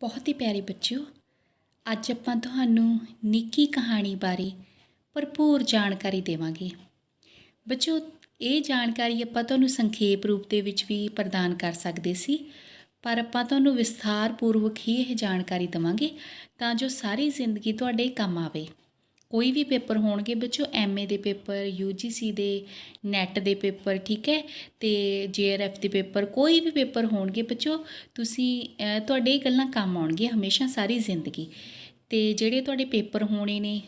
बहुत ही प्यारे बच्चों, ਅੱਜ ਆਪਾਂ ਤੁਹਾਨੂੰ ਨਿੱਕੀ ਕਹਾਣੀ ਬਾਰੇ ਭਰਪੂਰ ਜਾਣਕਾਰੀ ਦੇਵਾਂਗੇ। ਬੱਚੋ, ਇਹ ਜਾਣਕਾਰੀ ਆਪਾਂ ਤੁਹਾਨੂੰ ਸੰਖੇਪ ਰੂਪ ਦੇ ਵਿੱਚ ਵੀ ਪ੍ਰਦਾਨ ਕਰ ਸਕਦੇ ਸੀ, ਪਰ ਆਪਾਂ ਤੁਹਾਨੂੰ ਵਿਸਥਾਰਪੂਰਵਕ ਹੀ ਇਹ ਜਾਣਕਾਰੀ ਦੇਵਾਂਗੇ ਤਾਂ ਜੋ ਸਾਰੀ ਜ਼ਿੰਦਗੀ ਤੁਹਾਡੇ ਕੰਮ ਆਵੇ। ਕੋਈ ਵੀ ਪੇਪਰ ਹੋਣਗੇ ਬੱਚੋ, MA ਦੇ ਪੇਪਰ, UGC ਦੇ, ਨੈਟ ਦੇ ਪੇਪਰ, ਠੀਕ ਹੈ, ਅਤੇ JRF ਦੇ ਪੇਪਰ, ਕੋਈ ਵੀ ਪੇਪਰ ਹੋਣਗੇ ਬੱਚੋ, ਤੁਸੀਂ ਤੁਹਾਡੇ ਇਹ ਗੱਲਾਂ ਕੰਮ ਆਉਣਗੀਆਂ ਹਮੇਸ਼ਾ ਸਾਰੀ ਜ਼ਿੰਦਗੀ। ਅਤੇ ਜਿਹੜੇ ਤੁਹਾਡੇ ਪੇਪਰ ਹੋਣੇ ਨੇ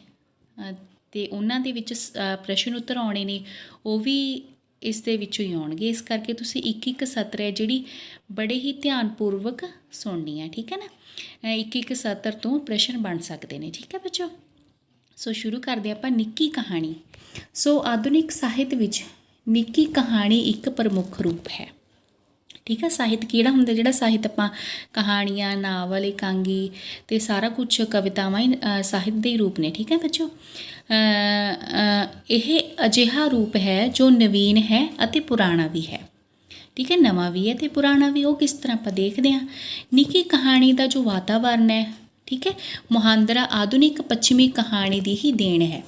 ਅਤੇ ਉਹਨਾਂ ਦੇ ਵਿੱਚ ਪ੍ਰਸ਼ਨ ਉੱਤਰ ਆਉਣੇ ਨੇ, ਉਹ ਵੀ ਇਸ ਦੇ ਵਿੱਚੋਂ ਹੀ ਆਉਣਗੇ। ਇਸ ਕਰਕੇ ਤੁਸੀਂ ਇੱਕ ਇੱਕ ਸਤਰ ਹੈ ਜਿਹੜੀ ਬੜੇ ਹੀ ਧਿਆਨਪੂਰਵਕ ਸੁਣਨੀ ਹੈ, ਠੀਕ ਹੈ ਨਾ। ਇੱਕ ਇੱਕ ਸਤਰ ਤੋਂ ਪ੍ਰਸ਼ਨ ਬਣ ਸਕਦੇ ਨੇ, ਠੀਕ ਹੈ ਬੱਚੋ। ਸੋ ਸ਼ੁਰੂ ਕਰਦੇ ਆਪਾਂ ਨਿੱਕੀ ਕਹਾਣੀ। ਸੋ ਆਧੁਨਿਕ ਸਾਹਿਤ ਵਿੱਚ ਨਿੱਕੀ ਕਹਾਣੀ ਇੱਕ ਪ੍ਰਮੁੱਖ ਰੂਪ ਹੈ, ਠੀਕ ਹੈ। ਸਾਹਿਤ ਕਿਹੜਾ ਹੁੰਦਾ? ਜਿਹੜਾ ਸਾਹਿਤ ਆਪਾਂ ਕਹਾਣੀਆਂ, ਨਾਵਲ, ਇਕਾਂਗੀ ਅਤੇ ਸਾਰਾ ਕੁਛ ਕਵਿਤਾਵਾਂ ਹੀ ਸਾਹਿਤ ਦੇ ਰੂਪ ਨੇ, ਠੀਕ ਹੈ ਬੱਚੋ। ਇਹ ਅਜਿਹਾ ਰੂਪ ਹੈ ਜੋ ਨਵੀਨ ਹੈ ਅਤੇ ਪੁਰਾਣਾ ਵੀ ਹੈ, ਠੀਕ ਹੈ। ਨਵਾਂ ਵੀ ਹੈ ਅਤੇ ਪੁਰਾਣਾ ਵੀ। ਉਹ ਕਿਸ ਤਰ੍ਹਾਂ ਆਪਾਂ ਦੇਖਦੇ ਹਾਂ। ਨਿੱਕੀ ਕਹਾਣੀ ਦਾ ਜੋ ਵਾਤਾਵਰਨ ਹੈ, ਠੀਕ ਹੈ, ਮੁਹਾਂਦਰਾ ਆਧੁਨਿਕ ਪੱਛਮੀ ਕਹਾਣੀ ਦੀ ਹੀ ਦੇਣ ਹੈ।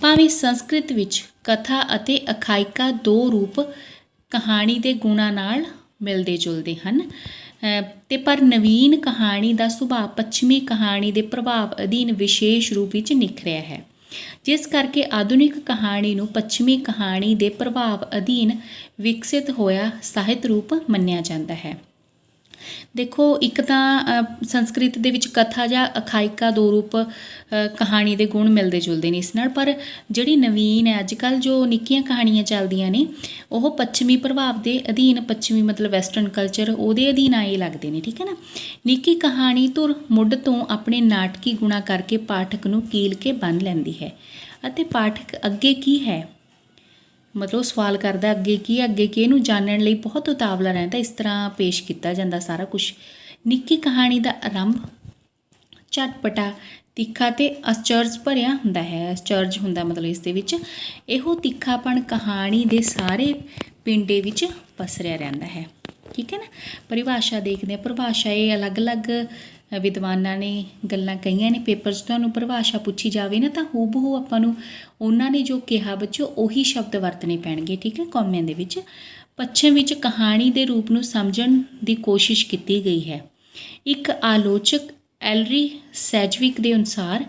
ਭਾਵੇਂ ਸੰਸਕ੍ਰਿਤ ਵਿੱਚ ਕਥਾ ਅਤੇ ਅਖਾਇਕਾ ਦੋ ਰੂਪ ਕਹਾਣੀ ਦੇ ਗੁਣਾਂ ਨਾਲ ਮਿਲਦੇ ਜੁਲਦੇ ਹਨ, ਅਤੇ ਪਰ ਨਵੀਨ ਕਹਾਣੀ ਦਾ ਸੁਭਾਅ ਪੱਛਮੀ ਕਹਾਣੀ ਦੇ ਪ੍ਰਭਾਵ ਅਧੀਨ ਵਿਸ਼ੇਸ਼ ਰੂਪ ਵਿੱਚ ਨਿਖਰਿਆ ਹੈ, ਜਿਸ ਕਰਕੇ ਆਧੁਨਿਕ ਕਹਾਣੀ ਨੂੰ ਪੱਛਮੀ ਕਹਾਣੀ ਦੇ ਪ੍ਰਭਾਵ ਅਧੀਨ ਵਿਕਸਿਤ ਹੋਇਆ ਸਾਹਿਤ ਰੂਪ ਮੰਨਿਆ ਜਾਂਦਾ ਹੈ। ਦੇਖੋ, ਇੱਕ ਤਾਂ ਸੰਸਕ੍ਰਿਤ ਦੇ ਵਿੱਚ ਕਥਾ ਜਾਂ ਅਖਾਇਕਾ ਦੋ ਰੂਪ ਕਹਾਣੀ ਦੇ ਗੁਣ ਮਿਲਦੇ ਜੁਲਦੇ ਨੇ ਇਸ ਨਾਲ, ਪਰ ਜਿਹੜੀ ਨਵੀਨ ਹੈ ਅੱਜ ਕੱਲ੍ਹ ਜੋ ਨਿੱਕੀਆਂ ਕਹਾਣੀਆਂ ਚੱਲਦੀਆਂ ਨੇ, ਉਹ ਪੱਛਮੀ ਪ੍ਰਭਾਵ ਦੇ ਅਧੀਨ, ਪੱਛਮੀ ਮਤਲਬ ਵੈਸਟਰਨ ਕਲਚਰ, ਉਹਦੇ ਅਧੀਨ ਆਏ ਲੱਗਦੇ ਨੇ, ਠੀਕ ਹੈ ਨਾ। ਨਿੱਕੀ ਕਹਾਣੀ ਧੁਰ ਮੁੱਢ ਤੋਂ ਆਪਣੇ ਨਾਟਕੀ ਗੁਣਾਂ ਕਰਕੇ ਪਾਠਕ ਨੂੰ ਕੀਲ ਕੇ ਬੰਨ੍ਹ ਲੈਂਦੀ ਹੈ, ਅਤੇ ਪਾਠਕ ਅੱਗੇ ਕੀ ਹੈ, ਮਤਲਬ ਸਵਾਲ ਕਰਦਾ ਅੱਗੇ ਕੀ, ਇਹਨੂੰ ਜਾਣਨ ਲਈ ਬਹੁਤ ਉਤਾਵਲਾ ਰਹਿੰਦਾ। ਇਸ ਤਰ੍ਹਾਂ ਪੇਸ਼ ਕੀਤਾ ਜਾਂਦਾ ਸਾਰਾ ਕੁਛ। ਨਿੱਕੀ ਕਹਾਣੀ ਦਾ ਆਰੰਭ ਝਟਪਟਾ, ਤਿੱਖਾ ਅਤੇ ਅਚਰਜ ਭਰਿਆ ਹੁੰਦਾ ਹੈ। ਅਚਰਜ ਹੁੰਦਾ ਮਤਲਬ ਇਸ ਦੇ ਵਿੱਚ ਇਹੋ ਤਿੱਖਾਪਣ ਕਹਾਣੀ ਦੇ ਸਾਰੇ ਪਿੰਡੇ ਵਿੱਚ ਪਸਰਿਆ ਰਹਿੰਦਾ ਹੈ, ਠੀਕ ਹੈ ਨਾ। ਪਰਿਭਾਸ਼ਾ ਦੇਖਦੇ ਹਾਂ। ਪਰਿਭਾਸ਼ਾ ਇਹ ਅਲੱਗ-ਅਲੱਗ ਵਿਦਵਾਨਾਂ ਨੇ ਗੱਲਾਂ ਕਹੀਆਂ ਨੇ। ਪੇਪਰ 'ਚ ਤੁਹਾਨੂੰ ਪਰਿਭਾਸ਼ਾ ਪੁੱਛੀ ਜਾਵੇ ਨਾ, ਤਾਂ ਹੂਬਹੂ ਆਪਾਂ ਨੂੰ ਉਹਨਾਂ ਨੇ ਜੋ ਕਿਹਾ ਬੱਚੋ ਉਹੀ ਸ਼ਬਦ ਵਰਤਣੇ ਪੈਣਗੇ, ਠੀਕ ਹੈ, ਕੌਮਿਆਂ ਦੇ ਵਿੱਚ। ਪੱਛਮ ਵਿੱਚ ਕਹਾਣੀ ਦੇ ਰੂਪ ਨੂੰ ਸਮਝਣ ਦੀ ਕੋਸ਼ਿਸ਼ ਕੀਤੀ ਗਈ ਹੈ। ਇੱਕ ਆਲੋਚਕ ਐਲਰੀ ਸੈਜਵਿਕ ਦੇ ਅਨੁਸਾਰ,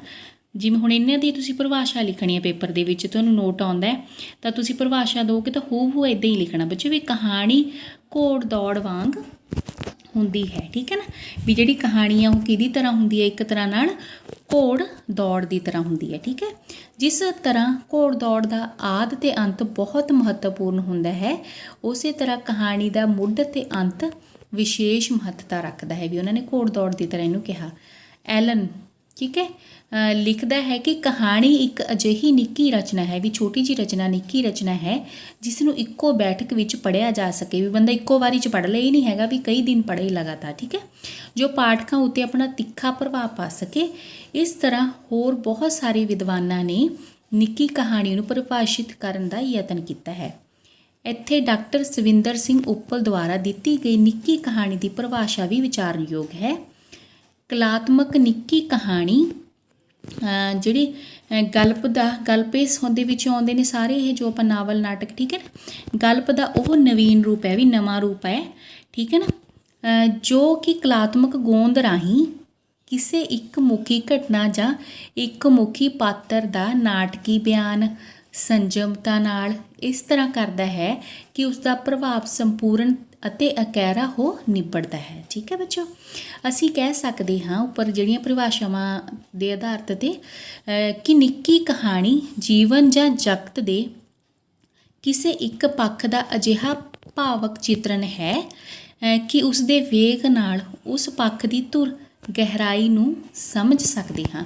ਜਿਵੇਂ ਹੁਣ ਇਹਨਾਂ ਦੀ ਤੁਸੀਂ ਪਰਿਭਾਸ਼ਾ ਲਿਖਣੀ ਹੈ ਪੇਪਰ ਦੇ ਵਿੱਚ, ਤੁਹਾਨੂੰ ਨੋਟ ਆਉਂਦਾ ਹੈ ਤਾਂ ਤੁਸੀਂ ਪਰਿਭਾਸ਼ਾ ਦਿਓਗੇ ਤਾਂ ਹੂਬਹੂ ਇੱਦਾਂ ਹੀ ਲਿਖਣਾ ਬੱਚੇ, ਵੀ ਕਹਾਣੀ ਘੋੜ ਦੌੜ ਵਾਂਗ ਹੁੰਦੀ ਹੈ, ਠੀਕ ਹੈ ਨਾ। ਵੀ ਜਿਹੜੀ ਕਹਾਣੀ ਆ ਉਹ ਕਿਹਦੀ ਤਰ੍ਹਾਂ ਹੁੰਦੀ ਹੈ? ਇੱਕ ਤਰ੍ਹਾਂ ਨਾਲ ਘੋੜ ਦੌੜ ਦੀ ਤਰ੍ਹਾਂ ਹੁੰਦੀ ਹੈ, ਠੀਕ ਹੈ। ਜਿਸ ਤਰ੍ਹਾਂ ਘੋੜ ਦੌੜ ਦਾ ਆਦਿ ਅਤੇ ਅੰਤ ਬਹੁਤ ਮਹੱਤਵਪੂਰਨ ਹੁੰਦਾ ਹੈ, ਉਸੇ ਤਰ੍ਹਾਂ ਕਹਾਣੀ ਦਾ ਮੁੱਢ ਅਤੇ ਅੰਤ ਵਿਸ਼ੇਸ਼ ਮਹੱਤਤਾ ਰੱਖਦਾ ਹੈ। ਵੀ ਉਹਨਾਂ ਨੇ ਘੋੜ ਦੌੜ ਦੀ ਤਰ੍ਹਾਂ ਇਹਨੂੰ ਕਿਹਾ। ਐਲਨ, ਠੀਕ ਹੈ, ਲਿਖਦਾ ਹੈ ਕਿ ਕਹਾਣੀ ਇੱਕ ਅਜਿਹੀ ਨਿੱਕੀ ਰਚਨਾ ਹੈ, ਵੀ ਛੋਟੀ ਜਿਹੀ ਰਚਨਾ, ਨਿੱਕੀ ਰਚਨਾ ਹੈ, ਜਿਸ ਨੂੰ ਇੱਕੋ ਬੈਠਕ ਵਿੱਚ ਪੜ੍ਹਿਆ ਜਾ ਸਕੇ। ਵੀ ਬੰਦਾ ਇੱਕੋ ਵਾਰੀ 'ਚ ਪੜ੍ਹ ਲਏ, ਇਹ ਨਹੀਂ ਹੈਗਾ ਵੀ ਕਈ ਦਿਨ ਪੜ੍ਹੇ ਲਗਾਤਾਰ, ਠੀਕ ਹੈ। ਜੋ ਪਾਠਕਾਂ ਉੱਤੇ ਆਪਣਾ ਤਿੱਖਾ ਪ੍ਰਭਾਵ ਪਾ ਸਕੇ। ਇਸ ਤਰ੍ਹਾਂ ਹੋਰ ਬਹੁਤ ਸਾਰੇ ਵਿਦਵਾਨਾਂ ਨੇ ਨਿੱਕੀ ਕਹਾਣੀ ਨੂੰ ਪਰਿਭਾਸ਼ਿਤ ਕਰਨ ਦਾ ਯਤਨ ਕੀਤਾ ਹੈ। ਇੱਥੇ ਡਾਕਟਰ ਸਵਿੰਦਰ ਸਿੰਘ ਉੱਪਲ ਦੁਆਰਾ ਦਿੱਤੀ ਗਈ ਨਿੱਕੀ ਕਹਾਣੀ ਦੀ ਪਰਿਭਾਸ਼ਾ ਵੀ ਵਿਚਾਰਨਯੋਗ ਹੈ। ਕਲਾਤਮਕ ਨਿੱਕੀ ਕਹਾਣੀ ਜਿਹੜੀ ਗਲਪ ਇਸ ਦੇ ਵਿੱਚ ਆਉਂਦੇ ਨੇ ਸਾਰੇ, ਇਹ ਜੋ ਆਪਾਂ ਨਾਵਲ, ਨਾਟਕ, ਠੀਕ ਹੈ ਨਾ। ਗਲਪ ਦਾ ਉਹ ਨਵੀਨ ਰੂਪ ਹੈ, ਵੀ ਨਵਾਂ ਰੂਪ ਹੈ, ਠੀਕ ਹੈ ਨਾ, ਜੋ ਕਿ ਕਲਾਤਮਕ ਗੋਂਦ ਰਾਹੀਂ ਕਿਸੇ ਇੱਕ ਮੁਖੀ ਘਟਨਾ ਜਾਂ ਇੱਕ ਮੁਖੀ ਪਾਤਰ ਦਾ ਨਾਟਕੀ ਬਿਆਨ ਸੰਜਮਤਾ ਨਾਲ ਇਸ ਤਰ੍ਹਾਂ ਕਰਦਾ ਹੈ ਕਿ ਉਸ ਦਾ ਪ੍ਰਭਾਵ ਸੰਪੂਰਨ ਅਤੇ ਅਕੈਰਾ ਹੋ ਨਿਬੜਦਾ ਹੈ, ਠੀਕ ਹੈ ਬੱਚੋ। ਅਸੀਂ ਕਹਿ ਸਕਦੇ ਹਾਂ ਉੱਪਰ ਜਿਹੜੀਆਂ ਪਰਿਭਾਸ਼ਾਵਾਂ ਦੇ ਆਧਾਰਿਤ 'ਤੇ ਕਿ ਨਿੱਕੀ ਕਹਾਣੀ ਜੀਵਨ ਜਾਂ ਜਗਤ ਦੇ ਕਿਸੇ ਇੱਕ ਪੱਖ ਦਾ ਅਜਿਹਾ ਭਾਵਕ ਚਿਤਰਨ ਹੈ ਕਿ ਉਸ ਦੇ ਵੇਗ ਨਾਲ ਉਸ ਪੱਖ ਦੀ ਧੁਰ ਗਹਿਰਾਈ ਨੂੰ ਸਮਝ ਸਕਦੇ ਹਾਂ।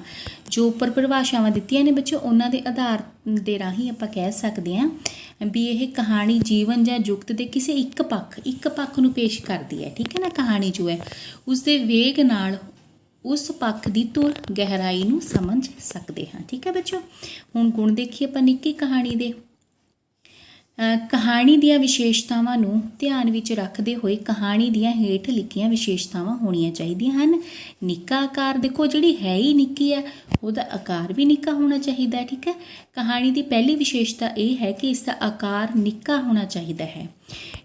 ਜੋ ਉੱਪਰ ਪਰਿਭਾਸ਼ਾਵਾਂ ਦਿੱਤੀਆਂ ਨੇ ਬੱਚੋ, ਉਹਨਾਂ ਦੇ ਆਧਾਰ ਦੇ ਰਾਹੀਂ ਆਪਾਂ ਕਹਿ ਸਕਦੇ ਹਾਂ ਵੀ ਇਹ ਕਹਾਣੀ ਜੀਵਨ ਜਾਂ ਜੁਗਤ ਦੇ ਕਿਸੇ ਇੱਕ ਪੱਖ ਨੂੰ ਪੇਸ਼ ਕਰਦੀ ਹੈ, ਠੀਕ ਹੈ ਨਾ। ਕਹਾਣੀ ਜੋ ਹੈ ਉਸ ਦੇ ਵੇਗ ਨਾਲ ਉਸ ਪੱਖ ਦੀ ਧੁਰ ਗਹਿਰਾਈ ਨੂੰ ਸਮਝ ਸਕਦੇ ਹਾਂ, ਠੀਕ ਹੈ ਬੱਚੋ। ਹੁਣ ਗੁਣ ਦੇਖੀਏ ਆਪਾਂ ਨਿੱਕੀ ਕਹਾਣੀ ਦੇ। ਕਹਾਣੀ ਦੀਆਂ ਵਿਸ਼ੇਸ਼ਤਾਵਾਂ ਨੂੰ ਧਿਆਨ ਵਿੱਚ ਰੱਖਦੇ ਹੋਏ ਕਹਾਣੀ ਦੀਆਂ ਹੇਠ ਲਿਖੀਆਂ ਵਿਸ਼ੇਸ਼ਤਾਵਾਂ ਹੋਣੀਆਂ ਚਾਹੀਦੀਆਂ ਹਨ। ਨਿੱਕਾ ਆਕਾਰ, ਦੇਖੋ ਜਿਹੜੀ ਹੈ ਹੀ ਨਿੱਕੀ ਹੈ ਉਹਦਾ ਆਕਾਰ ਵੀ ਨਿੱਕਾ ਹੋਣਾ ਚਾਹੀਦਾ ਹੈ। ਠੀਕ ਹੈ, ਕਹਾਣੀ ਦੀ ਪਹਿਲੀ ਵਿਸ਼ੇਸ਼ਤਾ ਇਹ ਹੈ ਕਿ ਇਸ ਦਾ ਆਕਾਰ ਨਿੱਕਾ ਹੋਣਾ ਚਾਹੀਦਾ ਹੈ।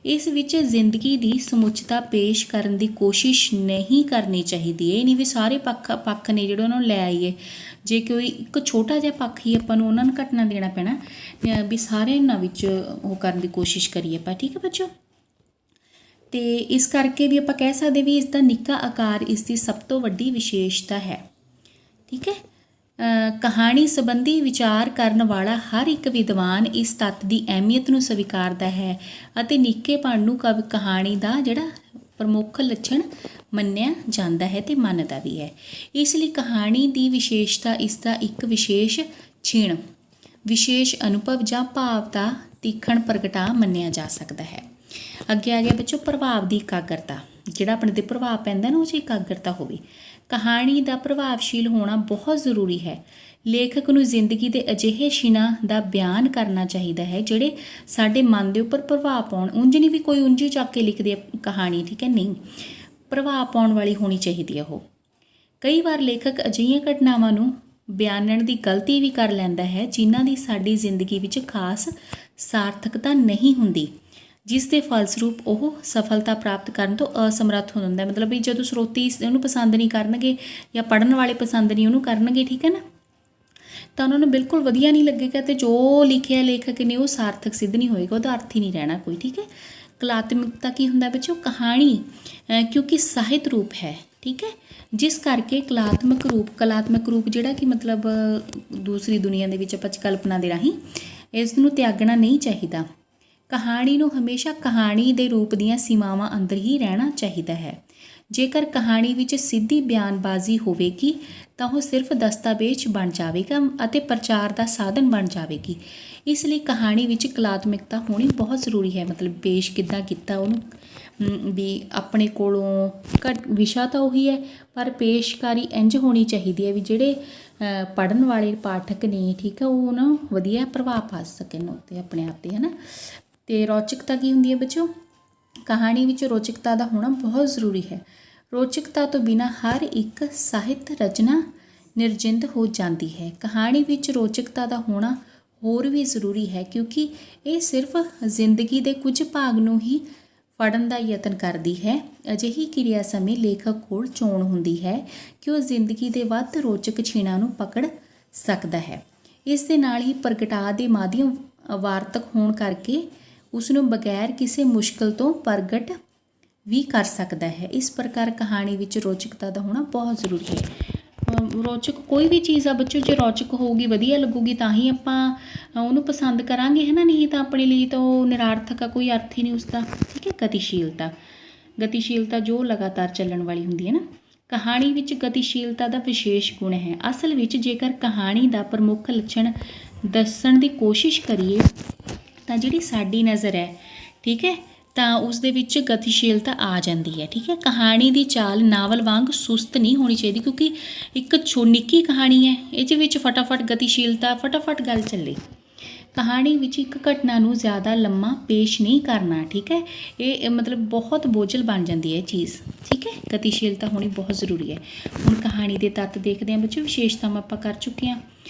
ਇਸ ਵਿੱਚ ਜ਼ਿੰਦਗੀ ਦੀ ਸਮੁੱਚਤਾ ਪੇਸ਼ ਕਰਨ ਦੀ ਕੋਸ਼ਿਸ਼ ਨਹੀਂ ਕਰਨੀ ਚਾਹੀਦੀ। ਇਹ ਨਹੀਂ ਵੀ ਸਾਰੇ ਪੱਖ ਨੇ ਜਿਹੜੇ ਉਹਨਾਂ ਨੂੰ ਲੈ ਆਈਏ। ਜੇ ਕੋਈ ਇੱਕ ਛੋਟਾ ਜਿਹਾ ਪੱਖ ਹੀ ਆਪਾਂ ਨੂੰ ਉਹਨਾਂ ਨੂੰ ਘਟਨਾ ਦੇਣਾ ਪੈਣਾ, ਵੀ ਸਾਰੇ ਇਹਨਾਂ ਵਿੱਚ ਉਹ ਕਰਨ ਦੀ ਕੋਸ਼ਿਸ਼ ਕਰੀਏ ਆਪਾਂ। ਠੀਕ ਹੈ ਬੱਚੋ, ਅਤੇ ਇਸ ਕਰਕੇ ਵੀ ਆਪਾਂ ਕਹਿ ਸਕਦੇ ਵੀ ਇਸ ਦਾ ਨਿੱਕਾ ਆਕਾਰ ਇਸ ਦੀ ਸਭ ਤੋਂ ਵੱਡੀ ਵਿਸ਼ੇਸ਼ਤਾ ਹੈ। ਠੀਕ ਹੈ, ਕਹਾਣੀ ਸੰਬੰਧੀ ਵਿਚਾਰ ਕਰਨ ਵਾਲਾ ਹਰ ਇੱਕ ਵਿਦਵਾਨ ਇਸ ਤੱਤ ਦੀ ਅਹਿਮੀਅਤ ਨੂੰ ਸਵੀਕਾਰਦਾ ਹੈ ਅਤੇ ਨਿੱਕੇਪਣ ਨੂੰ ਕਹਾਣੀ ਦਾ ਜਿਹੜਾ ਪ੍ਰਮੁੱਖ ਲੱਛਣ ਮੰਨਿਆ ਜਾਂਦਾ ਹੈ ਅਤੇ ਮੰਨਦਾ ਵੀ ਹੈ। ਇਸ ਲਈ ਕਹਾਣੀ ਦੀ ਵਿਸ਼ੇਸ਼ਤਾ ਇਸ ਦਾ ਇੱਕ ਵਿਸ਼ੇਸ਼ ਛਿਣ, ਵਿਸ਼ੇਸ਼ ਅਨੁਭਵ ਜਾਂ ਭਾਵ ਦਾ ਤੀਖਣ ਪ੍ਰਗਟਾ ਮੰਨਿਆ ਜਾ ਸਕਦਾ ਹੈ। ਅੱਗੇ ਆ ਗਿਆ ਬੱਚੋ ਪ੍ਰਭਾਵ ਦੀ ਇਕਾਗਰਤਾ। ਜਿਹੜਾ ਆਪਣੇ 'ਤੇ ਪ੍ਰਭਾਵ ਪੈਂਦਾ ਨਾ ਉਹ 'ਚ ਇਕਾਗਰਤਾ ਹੋਵੇ। ਕਹਾਣੀ ਦਾ ਪ੍ਰਭਾਵਸ਼ੀਲ ਹੋਣਾ ਬਹੁਤ ਜ਼ਰੂਰੀ ਹੈ। ਲੇਖਕ ਨੂੰ ਜ਼ਿੰਦਗੀ ਦੇ ਅਜਿਹੇ ਛਿਣਾਂ ਦਾ ਬਿਆਨ ਕਰਨਾ ਚਾਹੀਦਾ ਹੈ ਜਿਹੜੇ ਸਾਡੇ ਮਨ ਦੇ ਉੱਪਰ ਪ੍ਰਭਾਵ ਪਾਉਣ। ਉਂਝ ਨਹੀਂ ਵੀ ਕੋਈ ਉਂਝ ਚੱਕ ਕੇ ਲਿਖਦੇ ਕਹਾਣੀ, ਠੀਕ ਹੈ, ਨਹੀਂ, ਪ੍ਰਭਾਵ ਪਾਉਣ ਵਾਲੀ ਹੋਣੀ ਚਾਹੀਦੀ ਹੈ ਉਹ। ਕਈ ਵਾਰ ਲੇਖਕ ਅਜਿਹੀਆਂ ਘਟਨਾਵਾਂ ਨੂੰ ਬਿਆਨਣ ਦੀ ਗਲਤੀ ਵੀ ਕਰ ਲੈਂਦਾ ਹੈ ਜਿਨ੍ਹਾਂ ਦੀ ਸਾਡੀ ਜ਼ਿੰਦਗੀ ਵਿੱਚ ਖਾਸ ਸਾਰਥਕਤਾ ਨਹੀਂ ਹੁੰਦੀ, ਜਿਸ ਦੇ ਫਲਸਰੂਪ ਉਹ ਸਫਲਤਾ ਪ੍ਰਾਪਤ ਕਰਨ ਤੋਂ ਅਸਮਰੱਥ ਹੋ ਜਾਂਦਾ। ਮਤਲਬ ਵੀ ਜਦੋਂ ਸਰੋਤੀ ਉਹਨੂੰ ਪਸੰਦ ਨਹੀਂ ਕਰਨਗੇ ਜਾਂ ਪੜ੍ਹਨ ਵਾਲੇ ਪਸੰਦ ਨਹੀਂ ਉਹਨੂੰ ਕਰਨਗੇ, ਠੀਕ ਹੈ ਨਾ, ਤਾਂ ਉਹਨਾਂ ਨੂੰ ਬਿਲਕੁਲ ਵਧੀਆ ਨਹੀਂ ਲੱਗੇਗਾ ਅਤੇ ਜੋ ਲਿਖਿਆ ਲੇਖਕ ਨੇ ਉਹ ਸਾਰਥਕ ਸਿੱਧ ਨਹੀਂ ਹੋਏਗਾ, ਉਹਦਾ ਅਰਥ ਹੀ ਨਹੀਂ ਰਹਿਣਾ ਕੋਈ। ਠੀਕ ਹੈ, ਕਲਾਤਮਕਤਾ ਕੀ ਹੁੰਦਾ ਬੱਚੋ? ਕਹਾਣੀ ਕਿਉਂਕਿ ਸਾਹਿਤ ਰੂਪ ਹੈ, ਠੀਕ ਹੈ, ਜਿਸ ਕਰਕੇ ਕਲਾਤਮਕ ਰੂਪ ਜਿਹੜਾ ਕਿ ਮਤਲਬ ਦੂਸਰੀ ਦੁਨੀਆ ਦੇ ਵਿੱਚ ਆਪਾਂ ਕਲਪਨਾ ਦੇ ਰਾਹੀਂ ਇਸ ਨੂੰ ਤਿਆਗਣਾ ਨਹੀਂ ਚਾਹੀਦਾ। ਕਹਾਣੀ ਨੂੰ ਹਮੇਸ਼ਾ ਕਹਾਣੀ ਦੇ ਰੂਪ ਦੀਆਂ ਸੀਮਾਵਾਂ ਅੰਦਰ ਹੀ ਰਹਿਣਾ ਚਾਹੀਦਾ ਹੈ। ਜੇਕਰ ਕਹਾਣੀ ਵਿੱਚ ਸਿੱਧੀ ਬਿਆਨਬਾਜ਼ੀ ਹੋਵੇਗੀ ਤਾਂ ਉਹ ਸਿਰਫ ਦਸਤਾਵੇਜ਼ ਬਣ ਜਾਵੇਗਾ ਅਤੇ ਪ੍ਰਚਾਰ ਦਾ ਸਾਧਨ ਬਣ ਜਾਵੇਗੀ। ਇਸ ਲਈ ਕਹਾਣੀ ਵਿੱਚ ਕਲਾਤਮਕਤਾ ਹੋਣੀ ਬਹੁਤ ਜ਼ਰੂਰੀ ਹੈ। ਮਤਲਬ ਪੇਸ਼ ਕਿੱਦਾਂ ਕੀਤਾ ਉਹਨੂੰ, ਵੀ ਆਪਣੇ ਕੋਲੋਂ ਵਿਸ਼ਾ ਤਾਂ ਉਹੀ ਹੈ ਪਰ ਪੇਸ਼ਕਾਰੀ ਇੰਝ ਹੋਣੀ ਚਾਹੀਦੀ ਹੈ ਵੀ ਜਿਹੜੇ ਪੜ੍ਹਨ ਵਾਲੇ ਪਾਠਕ ਨੇ, ਠੀਕ ਹੈ, ਉਹ ਉਹਨਾਂ ਨੂੰ ਵਧੀਆ ਪ੍ਰਭਾਵ ਪਾ ਸਕਣ ਉੱਤੇ ਆਪਣੇ ਆਪ 'ਤੇ, ਹੈ ਨਾ। ਅਤੇ ਰੌਚਕਤਾ ਕੀ ਹੁੰਦੀ ਹੈ ਬੱਚੋ? ਕਹਾਣੀ ਵਿੱਚ ਰੌਚਕਤਾ ਦਾ ਹੋਣਾ ਬਹੁਤ ਜ਼ਰੂਰੀ ਹੈ। ਰੌਚਕਤਾ ਤੋਂ ਬਿਨਾਂ ਹਰ ਇੱਕ ਸਾਹਿਤ ਰਚਨਾ ਨਿਰਜਿੰਦ ਹੋ ਜਾਂਦੀ ਹੈ। ਕਹਾਣੀ ਵਿੱਚ ਰੌਚਕਤਾ ਦਾ ਹੋਣਾ ਹੋਰ ਵੀ ਜ਼ਰੂਰੀ ਹੈ ਕਿਉਂਕਿ ਇਹ ਸਿਰਫ ਜ਼ਿੰਦਗੀ ਦੇ ਕੁਝ ਭਾਗ ਨੂੰ ਹੀ ਫੜਨ ਦਾ ਯਤਨ ਕਰਦੀ ਹੈ। ਅਜਿਹੀ ਕਿਰਿਆ ਸਮੇਂ ਲੇਖਕ ਕੋਲ ਚੋਣ ਹੁੰਦੀ ਹੈ ਕਿ ਉਹ ਜ਼ਿੰਦਗੀ ਦੇ ਵੱਧ ਰੌਚਕ ਛਿਣਾਂ ਨੂੰ ਪਕੜ ਸਕਦਾ ਹੈ। ਇਸ ਦੇ ਨਾਲ ਹੀ ਪ੍ਰਗਟਾਅ ਦੇ ਮਾਧਿਅਮ ਵਾਰਤਕ ਹੋਣ ਕਰਕੇ ਉਸ ਨੂੰ ਬਗੈਰ ਕਿਸੇ ਮੁਸ਼ਕਲ ਤੋਂ ਪ੍ਰਗਟ ਵੀ ਕਰ ਸਕਦਾ ਹੈ। ਇਸ ਪ੍ਰਕਾਰ ਕਹਾਣੀ ਵਿੱਚ ਰੌਚਕਤਾ ਦਾ ਹੋਣਾ ਬਹੁਤ ਜ਼ਰੂਰੀ ਹੈ। ਰੌਚਕ ਕੋਈ ਵੀ ਚੀਜ਼ ਆ ਬੱਚੋ, ਜੇ ਰੌਚਕ ਹੋਊਗੀ, ਵਧੀਆ ਲੱਗੂਗੀ ਤਾਂ ਹੀ ਆਪਾਂ ਉਹਨੂੰ ਪਸੰਦ ਕਰਾਂਗੇ, ਹੈ ਨਾ, ਨਹੀਂ ਤਾਂ ਆਪਣੇ ਲਈ ਤਾਂ ਉਹ ਨਿਰਾਰਥਕ ਆ, ਕੋਈ ਅਰਥ ਹੀ ਨਹੀਂ ਉਸਦਾ। ਠੀਕ ਹੈ, ਗਤੀਸ਼ੀਲਤਾ ਜੋ ਲਗਾਤਾਰ ਚੱਲਣ ਵਾਲੀ ਹੁੰਦੀ ਹੈ ਨਾ। ਕਹਾਣੀ ਵਿੱਚ ਗਤੀਸ਼ੀਲਤਾ ਦਾ ਵਿਸ਼ੇਸ਼ ਗੁਣ ਹੈ। ਅਸਲ ਵਿੱਚ ਜੇਕਰ ਕਹਾਣੀ ਦਾ ਪ੍ਰਮੁੱਖ ਲੱਛਣ ਦੱਸਣ ਦੀ ਕੋਸ਼ਿਸ਼ ਕਰੀਏ ਤਾਂ ਜਿਹੜੀ ਸਾਡੀ ਨਜ਼ਰ ਹੈ, ਠੀਕ ਹੈ, ਤਾਂ ਉਸ ਦੇ ਵਿੱਚ ਗਤੀਸ਼ੀਲਤਾ ਆ ਜਾਂਦੀ ਹੈ। ਠੀਕ ਹੈ, ਕਹਾਣੀ ਦੀ ਚਾਲ ਨਾਵਲ ਵਾਂਗ ਸੁਸਤ ਨਹੀਂ ਹੋਣੀ ਚਾਹੀਦੀ ਕਿਉਂਕਿ ਇੱਕ ਨਿੱਕੀ ਕਹਾਣੀ ਹੈ, ਇਹਦੇ ਵਿੱਚ ਫਟਾਫਟ ਗਤੀਸ਼ੀਲਤਾ, ਫਟਾਫਟ ਗੱਲ ਚੱਲੇ। ਕਹਾਣੀ ਵਿੱਚ ਇੱਕ ਘਟਨਾ ਨੂੰ ਜ਼ਿਆਦਾ ਲੰਮਾ ਪੇਸ਼ ਨਹੀਂ ਕਰਨਾ। ਠੀਕ ਹੈ, ਇਹ ਮਤਲਬ ਬਹੁਤ ਬੋਝਲ ਬਣ ਜਾਂਦੀ ਹੈ ਇਹ ਚੀਜ਼। ਠੀਕ ਹੈ, ਗਤੀਸ਼ੀਲਤਾ ਹੋਣੀ ਬਹੁਤ ਜ਼ਰੂਰੀ ਹੈ। ਹੁਣ ਕਹਾਣੀ ਦੇ ਤੱਤ ਦੇਖਦੇ ਹਾਂ ਬੱਚੋ। ਵਿਸ਼ੇਸ਼ਤਾਵਾਂ ਆਪਾਂ ਕਰ ਚੁੱਕੇ ਹਾਂ।